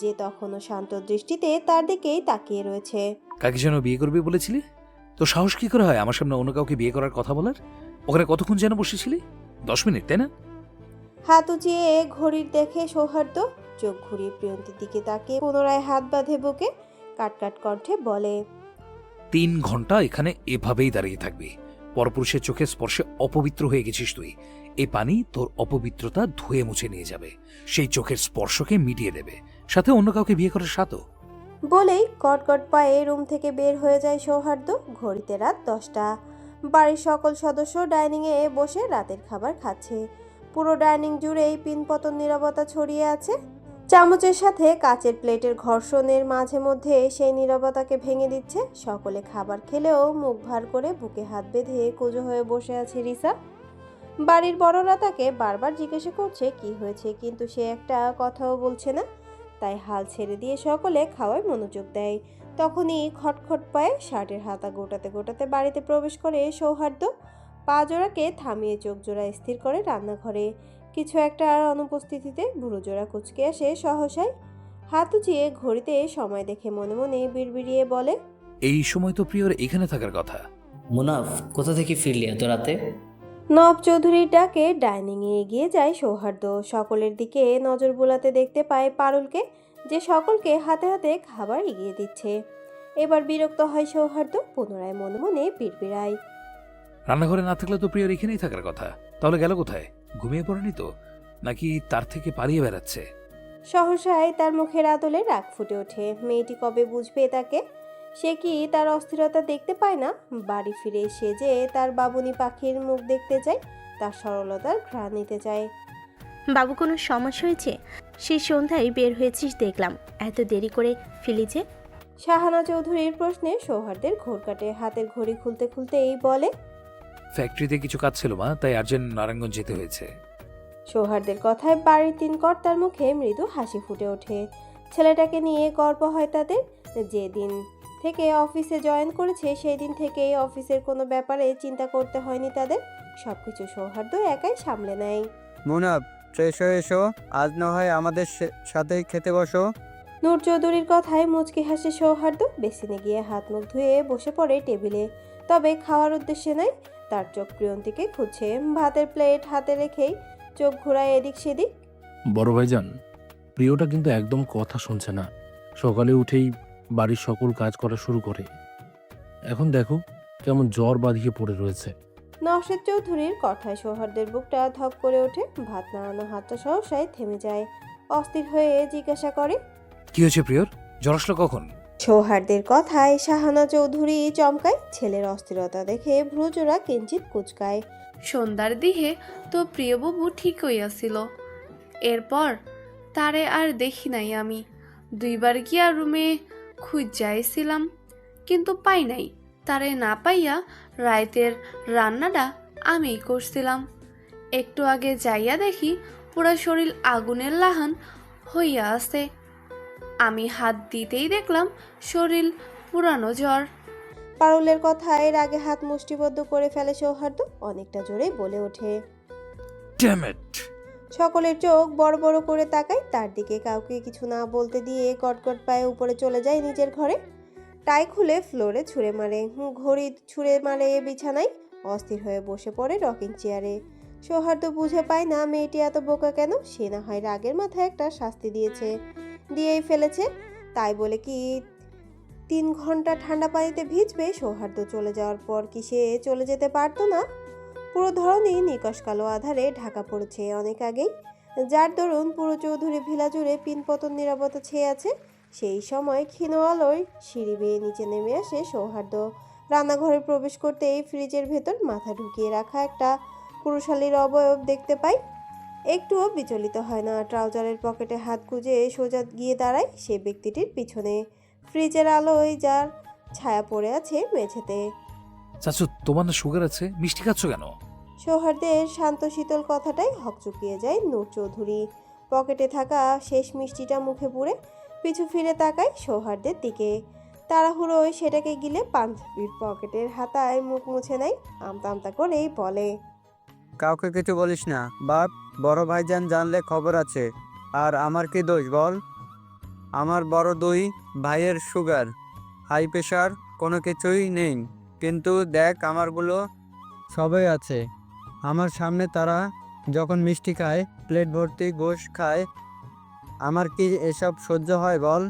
যে তখনও শান্ত দৃষ্টিতে তার দিকেই তাকিয়ে রয়েছে। কাকে যেন বিয়ে করবি বলেছিলি? তো সাহস কি করে হয় আমার সামনে অন্য কাউকে বিয়ে করার কথা বলার? ওখানে কতক্ষণ যেন বসেছিলি? 10 মিনিট, তাই না? হাত উঁচিয়ে ঘড়ির দেখে সৌহার্দ্য চোখ ঘুরিয়ে প্রিয়ন্তীর দিকে তাকিয়ে পুনরায় হাত বাঁধে বুকে। কাটকাট কণ্ঠে বলে, 3 ঘন্টা এখানে এভাবেই দাঁড়িয়ে থাকবি। পরপুরুষের চোখে স্পর্শে অপবিত্র হয়ে গেছিস তুই। এই পানি তোর অপবিত্রতা ধুয়ে মুছে নিয়ে যাবে, সেই চোখের স্পর্শকে মিটিয়ে দেবে, সাথে অন্য কাউকে বিয়ে করার সাথও। বলেই কটকট পায়ে রুম থেকে বের হয়ে যায় সৌহার্দ্য। ঘড়িতে রাত 10টা। বাড়ির সকল সদস্য ডাইনিংয়ে বসে রাতের খাবার খাচ্ছে। পুরো ডাইনিং জুড়েই পিনপতন নীরবতা ছড়িয়ে আছে। চামচের সাথে কাচের প্লেটের ঘর্ষণের মাঝে মধ্যে সেই নীরবতাকে ভেঙে দিচ্ছে। সকলে খাবার খেলেও মুখ ভার করে বুকে হাত বেঁধে কুঁজো হয়ে বসে আছে রিসা। বাড়ির বড়রা তাকে বারবার জিজ্ঞাসা করছে কি হয়েছে, কিন্তু সে একটা কথাও বলছে না। তাই হাল ছেড়ে দিয়ে সকলে খাওয়ায় মনোযোগ দেয়। তখনই খটখট পায়ে শার্টের হাতা গোটাতে গোটাতে বাড়িতে প্রবেশ করে সৌহার্দ্য। পা জোড়াকে থামিয়ে চোখ জোড়া স্থির করে রান্নাঘরে। কিছু একটা আর অনুপস্থিতিতে বুড়ো জোড়া কুচকে আসে সহসায়। হাত উঁচিয়ে ঘড়িতে সময় দেখে মনে মনে বিড়বিড়িয়ে বলে, এই সময় তো প্রিয়র এখানে থাকার কথা। মুনাফ, কোথা থেকে ফিরলি এত রাতে? নব চৌধুরীর ডাকে ডাইনিংয়ে এগিয়ে যায় সৌহার্দ্য। সকলের দিকে নজর বুলাতে দেখতে পায় পারুলকে, যে সকলকে হাতে হাতে খাবার এগিয়ে দিচ্ছে। এবার বিরক্ত হয় সৌহার্দ্য, পুনরায় মনে মনে বিড়বিড়ায়, রান্নাঘরে না থাকলে তো প্রিয়র এখানেই থাকার কথা, তাহলে গেল কোথায়? ঘুমিয়ে পড়েনি তো, নাকি তার থেকে পালিয়ে বেড়াচ্ছে? সহসায় তার মুখের আদলে রাগ ফুটে ওঠে। মেয়েটি কবে বুঝবে তাকে? সে কি তার অস্থিরতা দেখতে পায় না? বাড়ি ফিরে সে যে তার বাবুনি পাখির মুখ দেখতে চায়, তার সরলতার ঘ্রাণ নিতে চায়। বাবু, কোনো সমস্যা হয়েছে? সেই সন্ধ্যায় বের হয়েছিস দেখলাম, এত দেরি করে ফিলি যে? শাহানা চৌধুরীর প্রশ্নে সৌহার্দ্যের ঘোর কাটে। হাতের ঘড়ি খুলতে খুলতেই বলে, ফ্যাক্টরিতে কিছু কাজ ছিল মা, তাই আর্জেন্ট নারায়ণগঞ্জ যেতে হয়েছে। সৌহার্দ্যের কথায় বাড়ির 3 কর্তার মুখে মৃদু হাসি ফুটে ওঠে। ছেলেটাকে নিয়ে গর্ব হয় তাদের। যেদিন থেকে অফিসে জয়েন করেছে সেই দিন থেকেই অফিসের কোনো ব্যাপারে চিন্তা করতে হয়নি তাদের। সবকিছু সৌহার্দ্য একাই সামলে নেয়। মুনাফ, ফ্রেশ হয়ে এসো, আজ না হয় আমাদের সাথেই খেতে বসো। নূর চৌধুরীর কথায় মুচকি হাসে সৌহার্দ্য। বেসিনে গিয়ে হাত মুখ ধুয়ে বসে পড়ে টেবিলে, তবে খাওয়ার উদ্দেশ্যে নয়। তার চোখ প্রিয়ন্তীকে খুঁজছে। ভাতের প্লেট হাতে রেখেই চোখ ঘোরায় এদিক সেদিক। বড় ভাইজান, প্রিয়টা কিন্তু একদম কথা শুনছে না। সকালে উঠেই বাড়ির সকল কাজ করা শুরু করে। এখন দেখো কেমন জ্বর বাঁধিয়ে পড়ে রয়েছে। নওশাদ চৌধুরীর কথায় সৌহার্দের বুকটা ধক করে ওঠে। ভাত নাড়ানো হাতটা সহসায় থেমে যায়। অস্থির হয়ে জিজ্ঞাসা করে, কি হয়েছে প্রিয়র? জ্বর আসলো কখন? সৌহার্দের কথায় শাহানা চৌধুরী চমকায়। ছেলের অস্থিরতা দেখে ভ্রুজোড়া কিঞ্চিত কুচকায়। সন্ধ্যার দিকে তো প্রিয়বাবু ঠিক হইয়াছিল। এরপর তারে আর দেখি নাই আমি। 2 বার গিয়া রুমে খুঁজাইছিলাম, কিন্তু পাই নাই। তারে না পাইয়া রাইতের রান্নাটা আমিই করছিলাম। একটু আগে যাইয়া দেখি পুরা শরীর আগুনের লাহান হইয়া আছে। আমি হাত দিতেই দেখলাম শরীর পুরানো জ্বর। পারুলের কথায় রাগে হাত মুষ্টিবদ্ধ করে ফেলে সৌহার্দ্য। অনেকটা জোরে বলে ওঠে, ড্যাম ইট! সকলের চোখ বড় বড় করে তাকায় তার দিকে। কাউকে কিছু না বলতে দিয়ে গটগট পায়ে উপরে চলে যায় নিজের ঘরে। টাই খুলে ফ্লোরে ছুঁড়ে মারে, ঘড়ি ছুঁড়ে মারে বিছানায়। অস্থির হয়ে বসে পড়ে রকিং চেয়ারে। সৌহার্দ্য বুঝে পায় না মেয়েটি এত বোকা কেন। সে না হয় রাগের মাথায় একটা শাস্তি দিয়েই ফেলেছে। তাই বলে কি 3 ঘন্টা ঠান্ডা পানিতে ভিজবে? সৌহার্দ্য চলে যাওয়ার পর কি সে চলে যেতে পারতো না? পুরো ধরনই নিকশ কালো আধারে ঢাকা পড়েছে অনেক আগেই, যার দরুন পুরো চৌধুরী ভিলা জুড়ে পিনপতন নিরাপত্তা ছেয়ে আছে। সেই সময় ক্ষীণ আলোয় সিঁড়ি বেয়ে নিচে নেমে আসে সৌহার্দ্য। রান্নাঘরে প্রবেশ করতেই ফ্রিজের ভেতর মাথা ঢুকিয়ে রাখা একটা পুরুষালীর অবয়ব দেখতে পাই। একটুও বিচলিত হয় না। ট্রাউজারের পকেটে হাত গুজে সোজা গিয়ে দাঁড়ায় সে ব্যক্তিটির পিছনে। ফ্রিজের আলোয় যার ছায়া পড়ে আছে মেঝেতে। চাচু, তোমার না সুগার আছে? মিষ্টি খাচ্ছ কেন? সৌহার্দ্যের শান্ত শীতল কথাটাই হকচকিয়ে যায় নূর চৌধুরী। পকেটে থাকা শেষ মিষ্টিটা মুখে পুরে পিছু ফিরে তাকায় সৌহার্দ্যের দিকে। তাড়াহুড়োয় সেটাকে গিলে পাঞ্জাবির পকেটের হাতায় মুখ মুছে নেয়। আমতা আমতা করেই বলে, কাউকে কিছু বলিস না বাপ। বড় ভাইজান জানলে খবর আছে। আর আমার কি দোষ বল? আমার বড় 2 ভাইয়ের সুগার, হাই প্রেশার কোনো কিছুই নেই, কিন্তু দেখ আমারগুলো সবই আছে। আমার সামনে তারা যখন মিষ্টি খায়, প্লেট ভর্তি গোশ খায়, আমার কি এসব সহ্য হয় বল?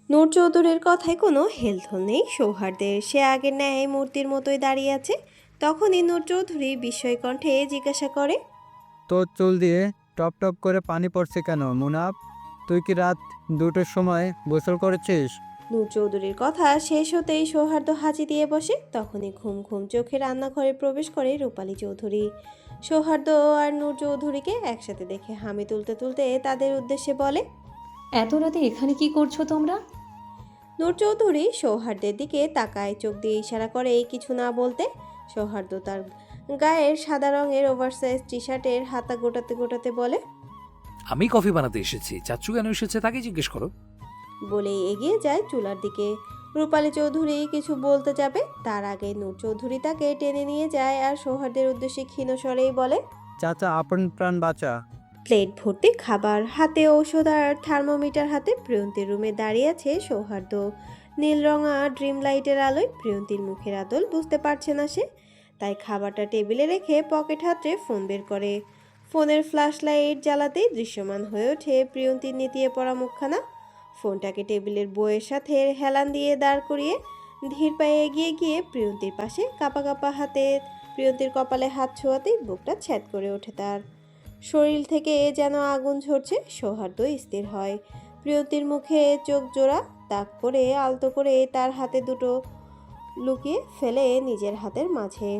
নূর চৌধুরীর কথায় কোনো হেলদোল নেই সৌহার্দ্যের। সে আগের ন্যায় মূর্তির মতোই দাঁড়িয়ে আছে। তখনই নূর চৌধুরী বিস্ময় কণ্ঠে জিজ্ঞাসা করে, তোর চুল দিয়ে টপ টপ করে পানি পড়ছে কেন মুনাফ? তুই কি রাত 2টোর সময় গোসল করেছিস? নূর চৌধুরীর কথা শেষ হতেই সৌহার্দ্য হাঁচি দিয়ে বসে। তখনই ঘুম ঘুম চোখে রান্নাঘরে প্রবেশ করে রূপালী চৌধুরী। সৌহার্দ্য আর নূর চৌধুরীকে একসাথে দেখে হামি তুলতে তুলতে তাদের উদ্দেশ্যে বলে, এত রাতে এখানে কি করছো তোমরা? নূর চৌধুরী সৌহার্দ্যের দিকে তাকায়, চোখ দিয়ে ইশারা করে কিছু না বলতে। সৌহার্দ্য তার গায়ের সাদা রঙের ওভারসাইজ টি শার্টের হাতা গোটাতে গোটাতে বলে, আমি কফি বানাতে এসেছি। চাচু কেন এসেছে তাকে জিজ্ঞেস করো। বলে এগিয়ে যায় চুলার দিকে। রূপালী চৌধুরী কিছু বলতে যাবে, তার আগে নূর চৌধুরী তাকে টেনে নিয়ে যায় আর সৌহার্দ্যের উদ্দেশ্যে ক্ষীণ স্বরেই বলে, চাচা আপন প্রাণ বাঁচা। প্লেট ভর্তি খাবার হাতে, ঔষধ আর থার্মোমিটার হাতে প্রিয়ন্তীর রুমে দাঁড়িয়ে আছে সৌহার্দ্য। নীল রঙা ড্রিম লাইটের আলোয় প্রিয়ন্তীর মুখের আদল বুঝতে পারছে না সে। তাই খাবারটা টেবিলে রেখে পকেট হাতে ফোন বের করে। ফোনের ফ্ল্যাশ লাইট জ্বালাতেই দৃশ্যমান হয়ে ওঠে প্রিয়ন্তীর নেতিয়ে পড়া মুখখানা। ফোনটাকে টেবিলের বইয়ের সাথে হেলান দিয়ে দাঁড় করিয়ে ধীর পায়ে এগিয়ে গিয়ে প্রিয়ন্তীর পাশে কাঁপা কাঁপা হাতে প্রিয়ন্তীর কপালে হাত ছোঁয়াতেই বুকটা ছ্যাদ করে ওঠে তার। শরীর থেকে যেন আগুন ঝরছে। সৌহার্দ্য স্থির হয়। প্রিয়ন্তীর মুখে চোখ জোড়া তাক করে আলতো করে তার হাতে দুটো লুকিয়ে ফেলে নিজের হাতের মাঝে,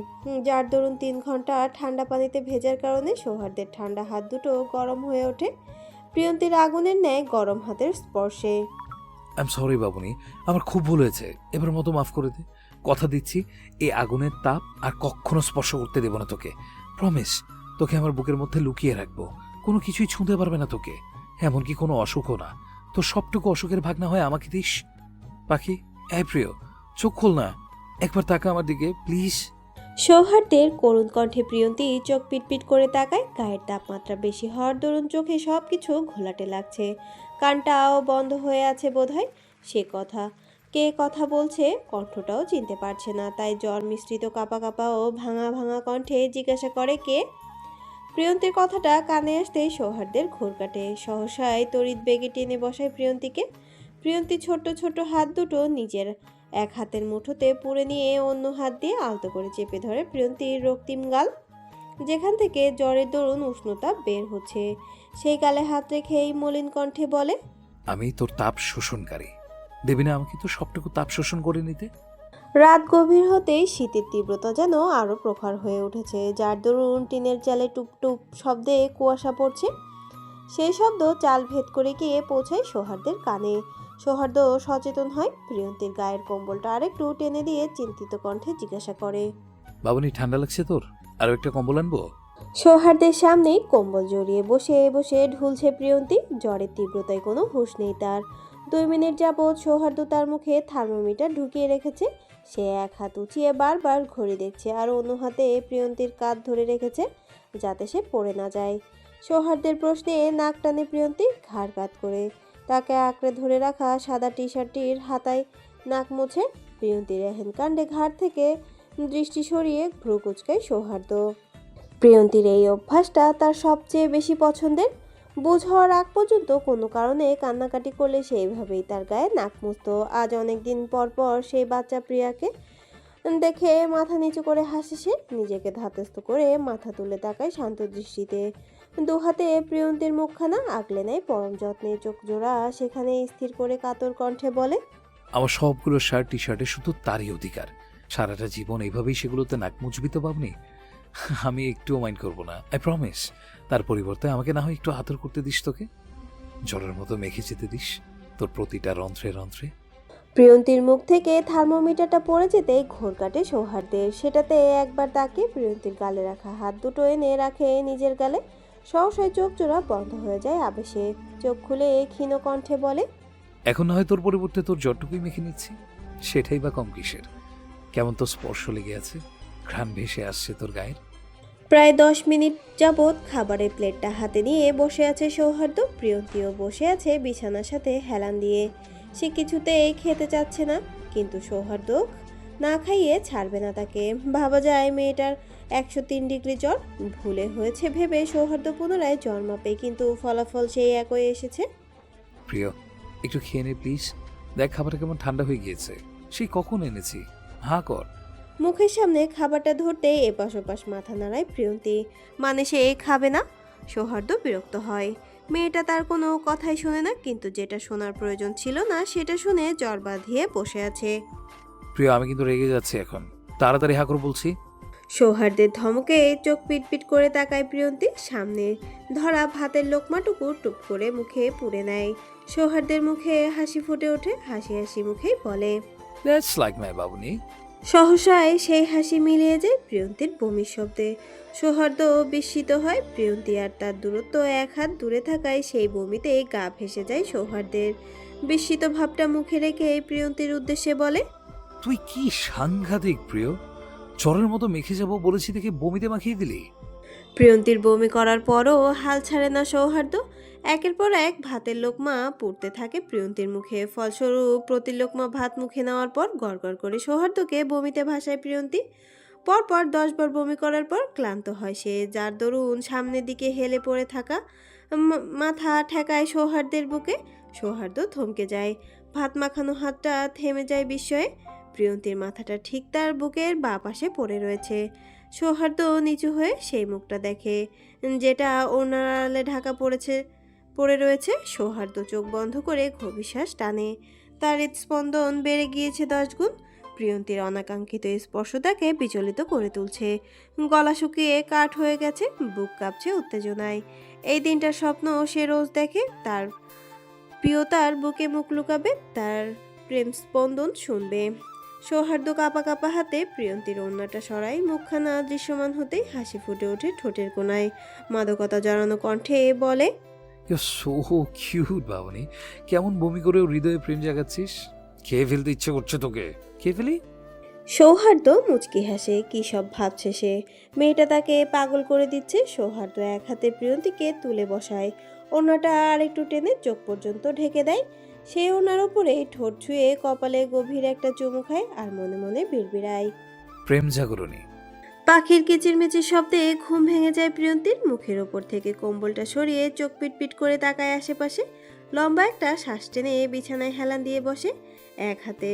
যার দরুন 3 ঘন্টা ঠান্ডা পানিতে ভেজার কারণে সৌহার্দ্যের ঠান্ডা হাত দুটো গরম হয়ে ওঠে প্রিয়ন্তীর আগুনের ন্যায় গরম হাতের স্পর্শে। আই এম সরি বাবুনি, আমার খুব ভুল হয়েছে। এবার মতো মাফ করে দে। কথা দিচ্ছি এই আগুনের তাপ আর কখনো স্পর্শ করতে দেব না তোকে। প্রমিস, তোকে আমার বুকের মধ্যে লুকিয়ে রাখবো। কোনো কিছুই ছুঁতে পারবে না তোকে, এমনকি কোনো অসুখও না। তোর সবটুকু অসুখের ভাগ না হয় আমাকে দিস। পাখি, এই প্রিয়, চোখ খোল না, একবার তাকা আমার দিকে প্লিজ। সৌহার্দ্যের করুণ কণ্ঠে প্রিয়ন্তী চোখ পিটপিট করে তাকায়। গায়ের তাপমাত্রা বেশি হওয়ার দরুন চোখে সব কিছু ঘোলাটে লাগছে। কানটাও বন্ধ হয়ে আছে বোধহয়। সে কথা কে কথা বলছে কণ্ঠটাও চিনতে পারছে না, তাই জ্বর মিশ্রিত কাঁপা কাঁপা ও ভাঙা ভাঙা কণ্ঠে জিজ্ঞাসা করে কে। প্রিয়ন্তীর কথাটা কানে আসতেই সৌহার্দ্যের ঘোর কাটে। সহসায় তড়িৎ বেগে টেনে বসায় প্রিয়ন্তীকে। প্রিয়ন্তী ছোট্ট ছোট্ট হাত দুটো নিজের এক হাতের মুঠোতে পুরে নিয়ে অন্য হাত দিয়ে আলতো করে চেপে ধরে প্রিয়ন্তীর রক্তিম গাল, যেখান থেকে জ্বরের দরুন উষ্ণতা বের হচ্ছে। সেই গালে হাত রেখেই মলিন কণ্ঠে বলে, আমি তোর তাপ শোষণকারী, দেবী না আমাকে তো সবটুকু তাপ শোষণ করে নিতে। রাত গভীর হতেই শীতের তীব্রতা যেন আরো প্রখর হয়ে উঠেছে, যার দরুন টিনের চালে টুপটুপ শব্দে কুয়াশা পড়ছে। সেই শব্দ চাল ভেদ করে গিয়ে পৌঁছায় সৌহার্দ্যের কানে। সৌহার্দ্য সচেতন হয়। প্রিয়ন্তীর গায়ের কম্বলটা আরেকটু টেনে দিয়ে চিন্তিত কণ্ঠে জিজ্ঞাসা করে, বাবুনি ঠান্ডা লাগছে তোর? আরো একটা কম্বল আনবো? সৌহার্দ্যের সামনেই কম্বল জড়িয়ে বসে বসে ঢুলছে প্রিয়ন্তী। জ্বরের তীব্রতায় কোনো হুঁশ নেই তার। 2 মিনিট যাবৎ সৌহার্দ্য তার মুখে থার্মোমিটার ঢুকিয়ে রেখেছে। সে এক হাত উঁচিয়ে বারবার ঘড়ি দেখছে, আর অন্য হাতে প্রিয়ন্তীর কাঁধ ধরে রেখেছে যাতে সে পড়ে না যায়। সৌহার্দ্যের প্রশ্নে নাক টানে প্রিয়ন্তী ঘাড় কাত করে। তাকে আঁকড়ে ধরে রাখা সাদা টি শার্টটির হাতায় নাক মুছে প্রিয়ন্তীর এহেন কাণ্ডে ঘাড় থেকে দৃষ্টি সরিয়ে ভ্রু কুঁচকায় সৌহার্দ্য। প্রিয়ন্তীর এই অভ্যাসটা তার সবচেয়ে বেশি পছন্দের। বুঝ হওয়ার আগ পর্যন্ত কোনো কারণে কান্নাকাটি করলে সেইভাবেই তার গায়ে নাক মুছত। আজ অনেকদিন পর পর সেই বাচ্চা প্রিয়াকে দেখে মাথা নিচু করে হাসে সে। নিজেকে ধাতস্থ করে মাথা তুলে তাকায় শান্ত দৃষ্টিতে। 2 হাতে প্রিয়ন্তীর মুখখানা আগলে নেয় পরম যত্নে। চোখ জোড়া সেখানে স্থির করে কাতর কণ্ঠে বলে, আমার সবগুলো শার্ট টি শার্টে শুধু তারই অধিকার। সারাটা জীবন এইভাবেই সেগুলোতে নাক মুচবি তো বাবনি। আমি একটুও মাইন্ড করবো না, আই প্রমিস। তার পরিবর্তে আমাকে না হয় একটু আদর করতে দিস, তোকে জলের মতো মেখে যেতে দিস তোর প্রতিটা রন্ধ্রে রন্ধ্রে। প্রিয়ন্তীর মুখ থেকে থার্মোমিটারটা পড়ে যেতেই ঘোর কাটে সৌহার্দ্যের। সেটাতে একবার তাকে প্রিয়ন্তীর গালে রাখা হাত দুটো এনে রাখে নিজের গালে। সহসায় চোখ জোড়া বন্ধ হয়ে যায় আবেশে। চোখ খুলে ক্ষীণ কণ্ঠে বলে, এখন না হয় তোর পরিবর্তে তোর জ্বরটুকুই মেখে নিচ্ছি, সেটাই বা কম কিসের। কেমন তো স্পর্শ লেগে আছে, ঘ্রাণ ভেসে আসছে তোর গায়ের। প্রায় 10 মিনিট যাবৎ খাবারের প্লেটটা হাতে নিয়ে বসে আছে সৌহার্দ্য। প্রিয়ন্তীও বসে আছে বিছানার সাথে হেলান দিয়ে। সে কিছুতেই খেতে চাচ্ছে না, কিন্তু সৌহার্দ্য না খাইয়ে ছাড়বে না তাকে। ভাবা যায় মেয়েটার 103 ডিগ্রি জ্বর। ভুলে হয়েছে ভেবে সৌহার্দ্য পুনরায় জ্বর মাপে, কিন্তু ফলাফল সেই একই এসেছে। প্রিয়, একটু খেয়ে নে প্লিজ। দেখ খাবারটা কেমন ঠান্ডা হয়ে গিয়েছে, সেই কখন এনেছি। হা কর। মুখের সামনে খাবারটা ধরতে এপাশ ওপাশ মাথা নাড়ায় প্রিয়ন্তী। মানে সে খাবে না। সৌহার্দ্য বিরক্ত হয়। মেয়েটা তার কোনো কথাই শোনে না, কিন্তু যেটা শোনার প্রয়োজন ছিল না সেটা শুনে জ্বর বাঁধিয়ে বসে আছে। প্রিয়, আমি কিন্তু রেগে যাচ্ছি এখন, তাড়াতাড়ি হা কর বলছি। সৌহার্দ্যের ধমকে চোখ পিটপিট করে তাকায় প্রিয়ন্তী। সামনে ধরা ভাতের লোকমাটুকু টুপ করে মুখে পুরে নেয়। সৌহার্দ্যের মুখে হাসি ফুটে ওঠে। হাসি হাসি মুখেই বলে, দ্যাটস লাইক মাই বাবুনি। সহসায় সেই হাসি মিলিয়ে যায় প্রিয়ন্তীর বমির শব্দে। সৌহার্দ্য বিস্মিত হয়। প্রিয়ন্তী আর তার দূরত্ব 1 হাত দূরে থাকায় সেই বমিতে গা ভেসে যায় সৌহার্দ্যের। বিস্মিত ভাবটা মুখে রেখে প্রিয়ন্তীর উদ্দেশ্যে বলে, তুই কি সাংঘাতিক প্রিয়, জ্বরের মতো মেখে যাবো বলেছি দেখে বমিতে মাখিয়ে দিলি। প্রিয়ন্তীর বমি করার পরও হাল ছাড়ে না সৌহার্দ্য। একের পর এক ভাতের লোকমা পড়তে থাকে প্রিয়ন্তীর মুখে। ফলস্বরূপ প্রতি লোকমা ভাত মুখে নেওয়ার পর গড়গড় করে সৌহার্দ্যকে বমিতে ভাসায় প্রিয়ন্তী। পরপর 10 বার বমি করার পর ক্লান্ত হয় সে, যার দরুন সামনের দিকে হেলে পড়ে থাকা মাথা ঠেকায় সৌহার্দ্যের বুকে। সৌহার্দ্য থমকে যায়। ভাত মাখানো হাতটা থেমে যায় বিস্ময়ে। প্রিয়ন্তীর মাথাটা ঠিক তার বুকের বাঁ পাশে পড়ে রয়েছে। সৌহার্দ্য নিচু হয়ে সেই মুখটা দেখে, যেটা ওড়নার আড়ালে ঢাকা পড়ে রয়েছে। সৌহার্দ্য চোখ বন্ধ করে গভীর টানে। তার হৃদস্পন্দন বেড়ে গিয়েছে 10 গুণ। প্রিয়ন্তীর অনাকাঙ্ক্ষিত স্পর্শ তাকে বিচলিত করে তুলছে। গলা শুকিয়ে কাঠ হয়ে গেছে, বুক কাঁপছে উত্তেজনায়। এই দিনটার স্বপ্ন সে রোজ দেখে। তার প্রিয়তার বুকে মুখ লুকাবে, তার প্রেম স্পন্দন শুনবে। সৌহার্দ্য কাঁপা কাঁপা হাতে প্রিয়ন্তীর ওড়নাটা সরাই। মুখখানা দৃশ্যমান হতেই হাসি ফুটে ওঠে ঠোঁটের কোণায়। মাদকতা জড়ানো কণ্ঠে বলে, ইউ সো কিউট বাবুনি। কেমন বমি করে হৃদয়ে প্রেম জাগাচ্ছিস। খেয়ে ফেলতে ইচ্ছে করছে তোকে, খেয়ে ফেলি। সৌহার্দ্য মুচকি হাসে। কি সব ভাবছে সে। মেয়েটা তাকে পাগল করে দিচ্ছে। সৌহার্দ্য এক হাতে প্রিয়ন্তীকে তুলে বসায়, ওড়নাটা আরেকটু টেনে চোখ পর্যন্ত ঢেকে দেয়। সেই ওড়নার উপরে ঠোঁট ছুঁয়ে কপালে গভীর একটা চুমু খায় আর মনে মনে বিড়বিড়ায়। প্রেম জাগরণী। পাখির কিচিরমিচির শব্দে ঘুম ভেঙে যায় প্রিয়ন্তীর। মুখের ওপর থেকে কম্বলটা সরিয়ে চোখ পিটপিট করে তাকায় আশেপাশে। লম্বা একটা শ্বাস টেনে বিছানায় হেলান দিয়ে বসে, এক হাতে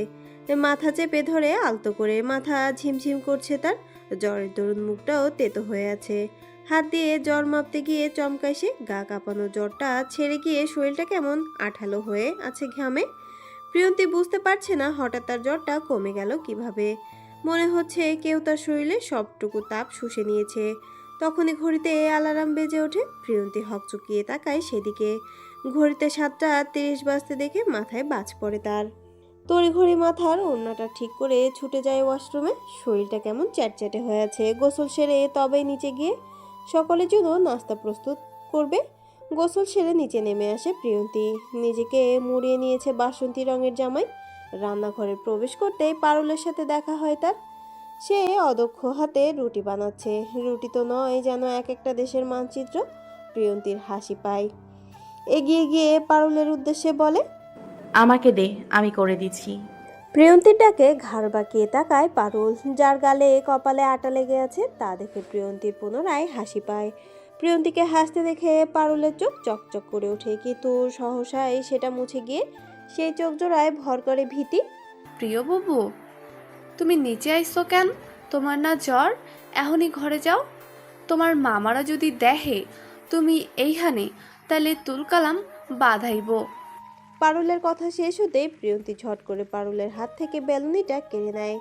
মাথা চেপে ধরে আলতো করে মাথা ঝিমঝিম করছে তার। জ্বরের দরুন মুখটাও তেতো হয়ে আছে। হাত দিয়ে জ্বর মাপতে গিয়ে চমকায় সে। গা কাঁপানো জ্বরটা ছেড়ে গিয়ে শরীরটা কেমন আঠালো হয়ে আছে ঘামে। প্রিয়ন্তী বুঝতে পারছে না হঠাৎ তার জ্বরটা কমে গেল কিভাবে। মনে হচ্ছে কেউ তার শরীরে সবটুকু তাপ শুষে নিয়েছে। তখনই ঘড়িতে অ্যালার্ম বেজে ওঠে। প্রিয়ন্তী হকচকিয়ে তাকায় সেদিকে। ঘড়িতে 7:30 বাজতে দেখে মাথায় বাজ পড়ে তার। তড়িঘড়ি মাথার ওড়নাটা ঠিক করে ছুটে যায় ওয়াশরুমে। শরীরটা কেমন চ্যাটচ্যাটে হয়ে আছে। গোসল সেরে তবেই নিচে গিয়ে সকলের জন্য নাস্তা প্রস্তুত করবে। গোসল সেরে নিচে নেমে আসে প্রিয়ন্তী। নিজেকে মুড়িয়ে নিয়েছে বাসন্তী রঙের জামায়। রান্নাঘরে প্রবেশ করতেই পারুলের সাথে দেখা হয় তার। সে অদক্ষ হাতে রুটি বানাচ্ছে। রুটি তো নয়, যেন এক একটা দেশের মানচিত্র। প্রিয়ন্তীর হাসি পায়। এগিয়ে গিয়ে পারুলের উদ্দেশ্যে বলে, আমাকে দে, আমি করে দিচ্ছি। প্রিয়ন্তীর ডাকে ঘাড় বাঁকিয়ে তাকায় পারুল, যার গালে কপালে আটা লেগে আছে। তা দেখে প্রিয়ন্তীর পুনরায় হাসি পায়। প্রিয়ন্তীকে হাসতে দেখে পারুলের চোখ চকচক করে ওঠে, কিন্তু সহসাই সেটা মুছে গিয়ে সেই চোখ জোড়ায় ভর করে ভীতি। প্রিয় বাবু, তুমি নিচে আইসো কেন? তোমার না জ্বর? এখনই ঘরে যাও। তোমার মামারা যদি দেখে তুমি এইখানে, তাহলে তুলকালাম বাধাইব। পারুলের কথা শেষ হতেই প্রিয়ন্তী ঝট করে পারুলের হাত থেকে বেলুনিটা কেড়ে নেয়।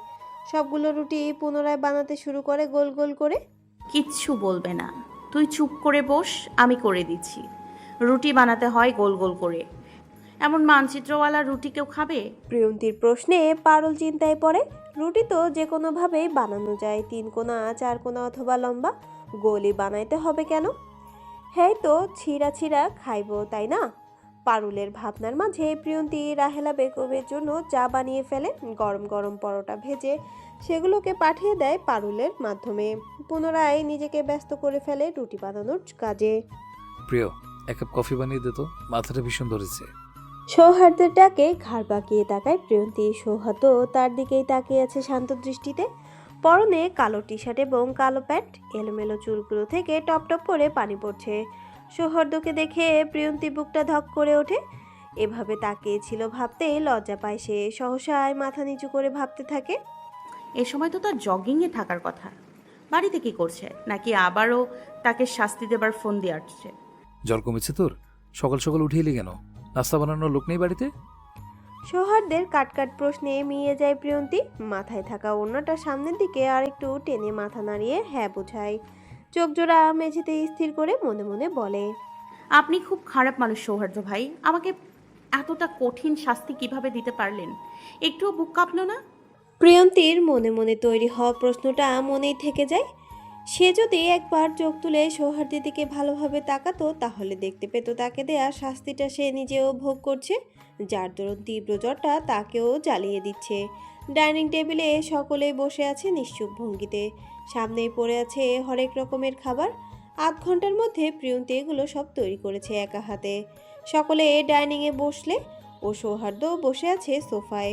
সবগুলো রুটি পুনরায় বানাতে শুরু করে গোল গোল করে। কিচ্ছু বলবে না, তুই চুপ করে বস, আমি করে দিচ্ছি। রুটি বানাতে হয় গোল গোল করে। এমন মানচিত্রওয়ালা রুটি কেউ খাবে? প্রিয়ন্তীর প্রশ্নে পারুল চিন্তায় পড়ে। রুটি তো যে কোনোভাবেই বানানো যায়, 3 কোণা 4 কোণা অথবা লম্বা। গোলই বানাইতে হবে কেন? হ্যাঁ, তো ছিঁড়া ছিঁড়া খাইব, তাই না? পারুলের ভাবনার মাঝে প্রিয়ন্তী রাহেলা বেগমের জন্য চা বানিয়ে ফেলে। গরম গরম পরোটা ভেজে সেগুলোকে পাঠিয়ে দেয় পারুলের মাধ্যমে। পুনরায় নিজেকে ব্যস্ত করে ফেলে রুটি বানানোর কাজে। প্রিয়, এক কাপ কফি বানিয়ে দে তো, মাথাটা ভীষণ ধরেছে। সৌহার্দ্যের ডাকে ঘাড় বাঁকিয়ে তাকায় প্রিয়ন্তী। সৌহার্দ্য তার দিকেই তাকিয়ে আছে শান্ত দৃষ্টিতে। পরনে কালো টি শার্ট এবং কালো প্যান্ট। এলোমেলো চুলগুলো থেকে টপ টপ করে পানি পড়ছে। সৌহার্দ্যকে দেখে প্রিয়ন্তী বুকটা ধক করে ওঠে। এভাবে তাকিয়েছিল ভাবতে লজ্জা পায় সে। সহসায় মাথা নিচু করে ভাবতে থাকে, এ সময় তো তার জগিংয়ে থাকার কথা। বাড়িতে কি করছে? নাকি আবারও তাকে শাস্তি দেবার ফোন দিয়ে আসছে? জ্বর কমেছে তোর? সকাল সকাল উঠে এলি কেন? নাস্তা বানানোর লোক নেই বাড়িতে? সৌহার্দ্যের কাটকাট প্রশ্নে মিয়ে যায় প্রিয়ন্তী। মাথায় থাকা ওড়নাটা সামনের দিকে আর একটু টেনে মাথা নাড়িয়ে হ্যাঁ বোঝায়। চোখ জোড়া মেঝেতে স্থির করে মনে মনে বলে, আপনি খুব খারাপ মানুষ সৌহার্দ্য ভাই। আমাকে এতটা কঠিন শাস্তি কিভাবে দিতে পারলেন? একটুও বুক কাঁপলো না? প্রিয়ন্তীর মনে মনে তৈরি হওয়া প্রশ্নটা মনেই থেকে যায়। সে যদি একবার চোখ তুলে সৌহার্দ্যের দিকে ভালোভাবে তাকাতো, তাহলে দেখতে পেত তাকে দেয়া শাস্তিটা সে নিজেও ভোগ করছে। যার দরুন তীব্র জ্বরটা তাকেও জ্বালিয়ে দিচ্ছে। ডাইনিং টেবিলে সকলেই বসে আছে নিশ্চুপ ভঙ্গিতে। সামনেই পড়ে আছে হরেক রকমের খাবার। আধ ঘন্টার মধ্যে প্রিয়ন্তী এগুলো সব তৈরি করেছে একা হাতে। সকলে ডাইনিংয়ে বসলে ও সৌহার্দ্য বসে আছে সোফায়।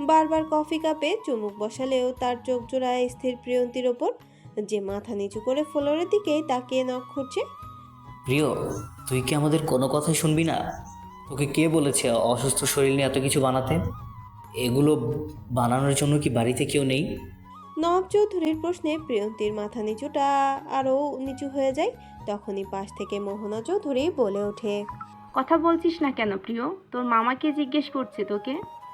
বারবার কফি কাপে চুমুক বসালেও তার চোখ জোড়ায় স্থির প্রিয়ন্তীর ওপর, যে মাথা নিচু করে ফ্লোরের দিকেই তাকিয়ে নখ খুঁজছে। প্রিয়, তুই কি আমাদের কোনো কথাই শুনবি না? তোকে কে বলেছে অসুস্থ শরীর নিয়ে এত কিছু বানাতে? এগুলো বানানোর জন্য কি বাড়িতে কেউ নেই? নবাব চৌধুরীর প্রশ্নে প্রিয়ন্তীর মাথা নিচুটা আরও নিচু হয়ে যায়। তখনই পাশ থেকে মোহনা চৌধুরী বলে ওঠে, কথা বলছিস না কেন প্রিয়? তোর মামাকে জিজ্ঞেস করছে তোকে।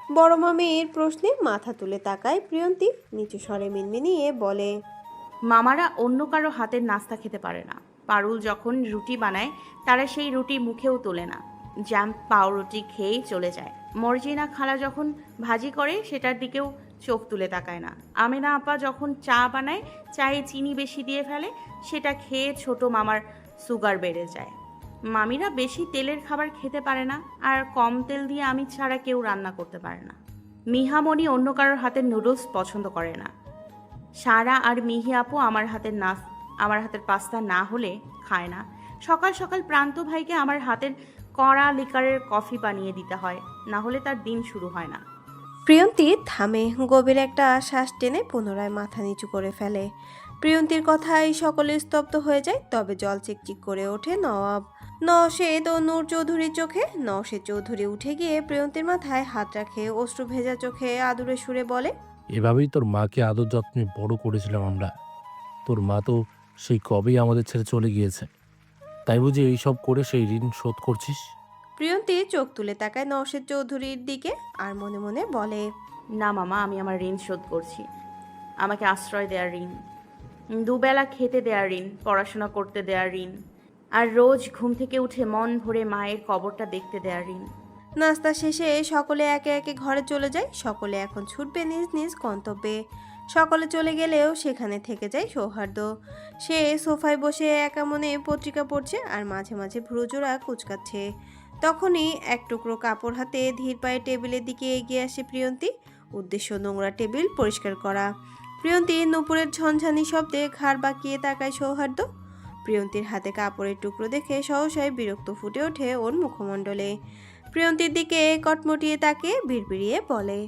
বড় মামির প্রশ্নে মাথা তুলে তাকায় প্রিয়ন্তী। নিচু স্বরে মিনমিনিয়ে বলে, মামারা অন্য কারো হাতের নাস্তা খেতে পারে না। পারুল যখন রুটি বানায়, তারা সেই রুটি মুখেও তোলে না, জ্যাম পাউরুটি খেয়েই চলে যায়। মর্জিনা খালা যখন ভাজি করে, সেটার দিকেও চোখ তুলে তাকায় না। আমেনা আপা যখন চা বানায়, চায়ে চিনি বেশি দিয়ে ফেলে, সেটা খেয়ে ছোট মামার সুগার বেড়ে যায়। মামিরা বেশি তেলের খাবার খেতে পারে না, আর কম তেল দিয়ে আমি ছাড়া কেউ রান্না করতে পারে না। মিহামণি অন্য কারোর হাতের নুডলস পছন্দ করে না। সারা আর মিহি আপু আমার হাতের পাস্তা না হলে খায় না। সকাল সকাল প্রান্ত ভাইকে আমার হাতের কড়া লিকারের কফি বানিয়ে দিতে হয়, না হলে তার দিন শুরু হয় না। প্রিয়ন্তী থামে, গভীর একটা শ্বাস টেনে পুনরায় মাথা নিচু করে ফেলে। প্রিয়ন্তীর কথায় সকলে স্তব্ধ হয়ে যায়। তবে জল চিকচিক করে ওঠে নওশেদ ও নূর চৌধুরীর চোখে। নওশেদ চৌধুরী উঠে গিয়ে প্রিয়ন্তীর মাথায় হাত রাখে, অশ্রু ভেজা চোখে আদুরে সুরে বলে, এভাবেই তোর মাকে আদর যত্নে বড় করেছিলাম আমরা। তোর মা তো সেই কবেই আমাদের ছেড়ে চলে গিয়েছে, তাই বুঝি এইসব করে সেই ঋণ শোধ করছিস? প্রিয়ন্তী চোখ তুলে তাকায় নওশেদ চৌধুরীর দিকে আর মনে মনে বলে, না মামা, আমি আমার ঋণ শোধ করছি। আমাকে আশ্রয় দেওয়ার ঋণ, দুবেলা খেতে দেওয়ার ঋণ, পড়াশোনা করতে দেওয়ার ঋণ, আর রোজ ঘুম থেকে উঠে মন ভরে মায়ের কবরটা দেখতে দেওয়ার ঋণ। নাস্তা শেষে সকলে একে একে ঘরে চলে যায়। সকলে এখন ছুটবে নিজ নিজ গন্তব্যে। সকলে চলে গেলেও সেখানে থেকে যায় সৌহার্দ্য। সে সোফায় বসে একা মনে পত্রিকা পড়ছে আর মাঝে মাঝে ভ্রুজোড়া কুচকাচ্ছে। তখনই এক টুকরো কাপড় হাতে ধীর পায়ে টেবিলের দিকে এগিয়ে আসে প্রিয়ন্তী। উদ্দেশ্য নোংরা টেবিল পরিষ্কার করা। প্রিয়ন্তী নুপুরের ঝনঝানি শব্দে ঘাড় বাঁকিয়ে তাকায় সৌহার্দ্য। প্রিয়ন্তীর হাতে কাপড়ের টুকরো দেখে সহসায় বিরক্ত ফুটে ওঠে ওর মুখমণ্ডলে। প্রিয়ন্তীর দিকে কটমটিয়ে তাকে বিড়বিড়িয়ে বলে,